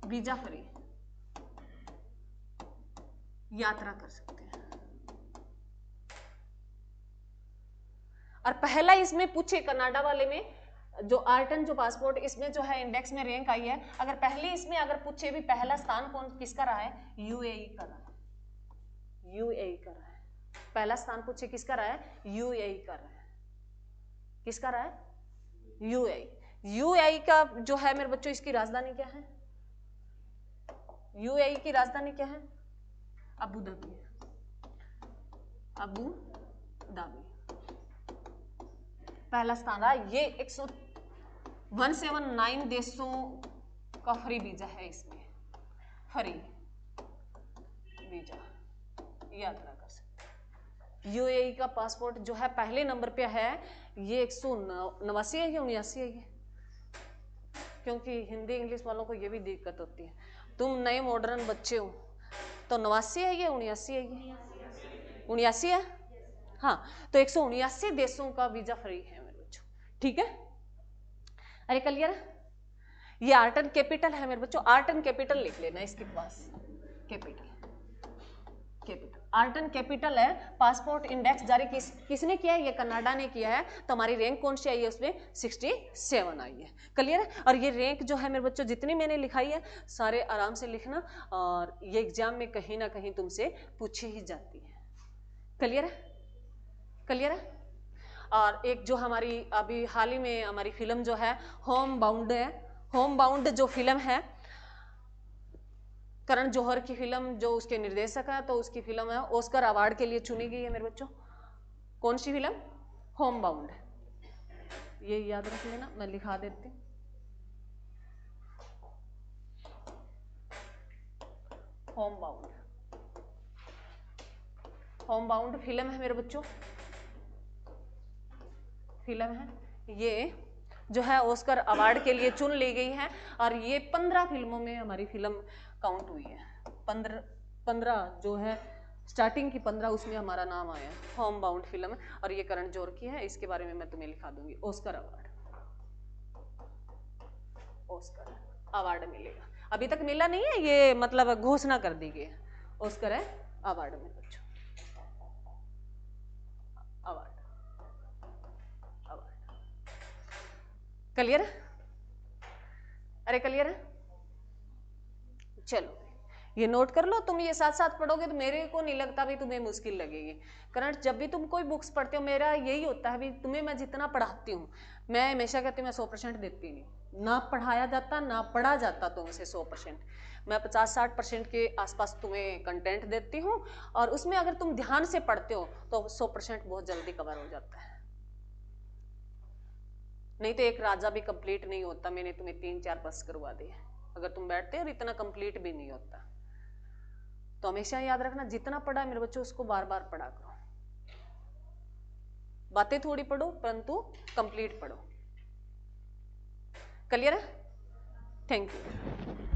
वीजा फ्री यात्रा कर सकते हैं। और पहला इसमें पूछे कनाडा वाले में जो आल्टन जो पासपोर्ट, इसमें जो है इंडेक्स में रैंक आई है, अगर पहले इसमें अगर पूछे भी पहला स्थान कौन किसका रहा है, यूएई का रहा है, यूएई का रहा है, पहला स्थान पूछे किसका रहा है, यूएई का रहा है, किसका रहा है, यूएई। यूएई का जो है मेरे बच्चों, इसकी राजधानी क्या है, यूएई की राजधानी क्या है, अबू धाबी, अबू धाबी पहला स्थान रहा। ये 179 देशों का फ्री वीजा है, इसमें फ्री वीजा यात्रा कर सकते। यूएई का पासपोर्ट जो है पहले नंबर पे है, ये 189 है या 79 है, क्योंकि हिंदी इंग्लिश वालों को ये भी दिक्कत होती है, तुम नए मॉडर्न बच्चे हो, तो 89 है या 79 है, ये 79 है, हाँ, तो 179 देशों का वीजा फ्री है मेरे बच्चों, ठीक है। अरे क्लियर है, ये आल्टन कैपिटल है मेरे बच्चों, आल्टन कैपिटल लिख लेना इसके पास, कैपिटल, कैपिटल आल्टन कैपिटल है। पासपोर्ट इंडेक्स जारी किसने किया है, ये कनाडा ने किया है, तो हमारी रैंक कौन सी आई है उसमें, 67 आई है, क्लियर है। और ये रैंक जो है मेरे बच्चों जितनी मैंने लिखाई है सारे आराम से लिखना, और ये एग्जाम में कहीं ना कहीं तुमसे पूछी ही जाती है, क्लियर है, क्लियर है। और एक जो हमारी अभी हाल ही में हमारी फिल्म जो है होम बाउंड है, होम बाउंड जो फिल्म है करण जौहर की फिल्म, जो उसके निर्देशक है, तो उसकी फिल्म है ऑस्कर अवार्ड के लिए चुनी गई है मेरे बच्चों। कौन सी फिल्म? Home bound. ये याद रख लेना, मैं लिखा देती हूँ। Home bound, home bound film है मेरे बच्चों, फिल्म है ये जो है ऑस्कर अवार्ड के लिए चुन ली गई है। और ये 15 फिल्मों में हमारी फिल्म काउंट हुई है। 15 जो है स्टार्टिंग की 15 उसमें हमारा नाम आया। होम बाउंड फिल्म है और ये करण जौहर की है। इसके बारे में मैं तुम्हें लिखा दूंगी, ऑस्कर अवार्ड, ऑस्कर अवार्ड मिलेगा। अभी तक मिला नहीं है, ये मतलब घोषणा कर दी गई है, ऑस्कर है अवार्ड में बच्चों, अवार्ड, अवार्ड। क्लियर है? अरे क्लियर है? चलो ये नोट कर लो, तुम ये साथ साथ पढ़ोगे तो मेरे को नहीं लगता भी तुम्हें मुश्किल लगेगी। कारण जब भी तुम कोई बुक्स पढ़ते हो मेरा यही होता है भी तुम्हें मैं जितना पढ़ाती हूँ, मैं हमेशा कहती हूँ मैं 100% देती नहीं, ना पढ़ाया जाता ना पढ़ा जाता तुमसे 100%। मैं 50-60% के आसपास तुम्हें कंटेंट देती हूँ और उसमें अगर तुम ध्यान से पढ़ते हो तो 100% बहुत जल्दी कवर हो जाता है। नहीं तो एक राजा भी कंप्लीट नहीं होता, मैंने तुम्हें 3-4 बस करवा दिए, अगर तुम बैठते और इतना कंप्लीट भी नहीं होता। तो हमेशा याद रखना, जितना पढ़ा मेरे बच्चों उसको बार बार पढ़ा करो, बातें थोड़ी पढ़ो परंतु कंप्लीट पढ़ो। क्लियर है? Thank you.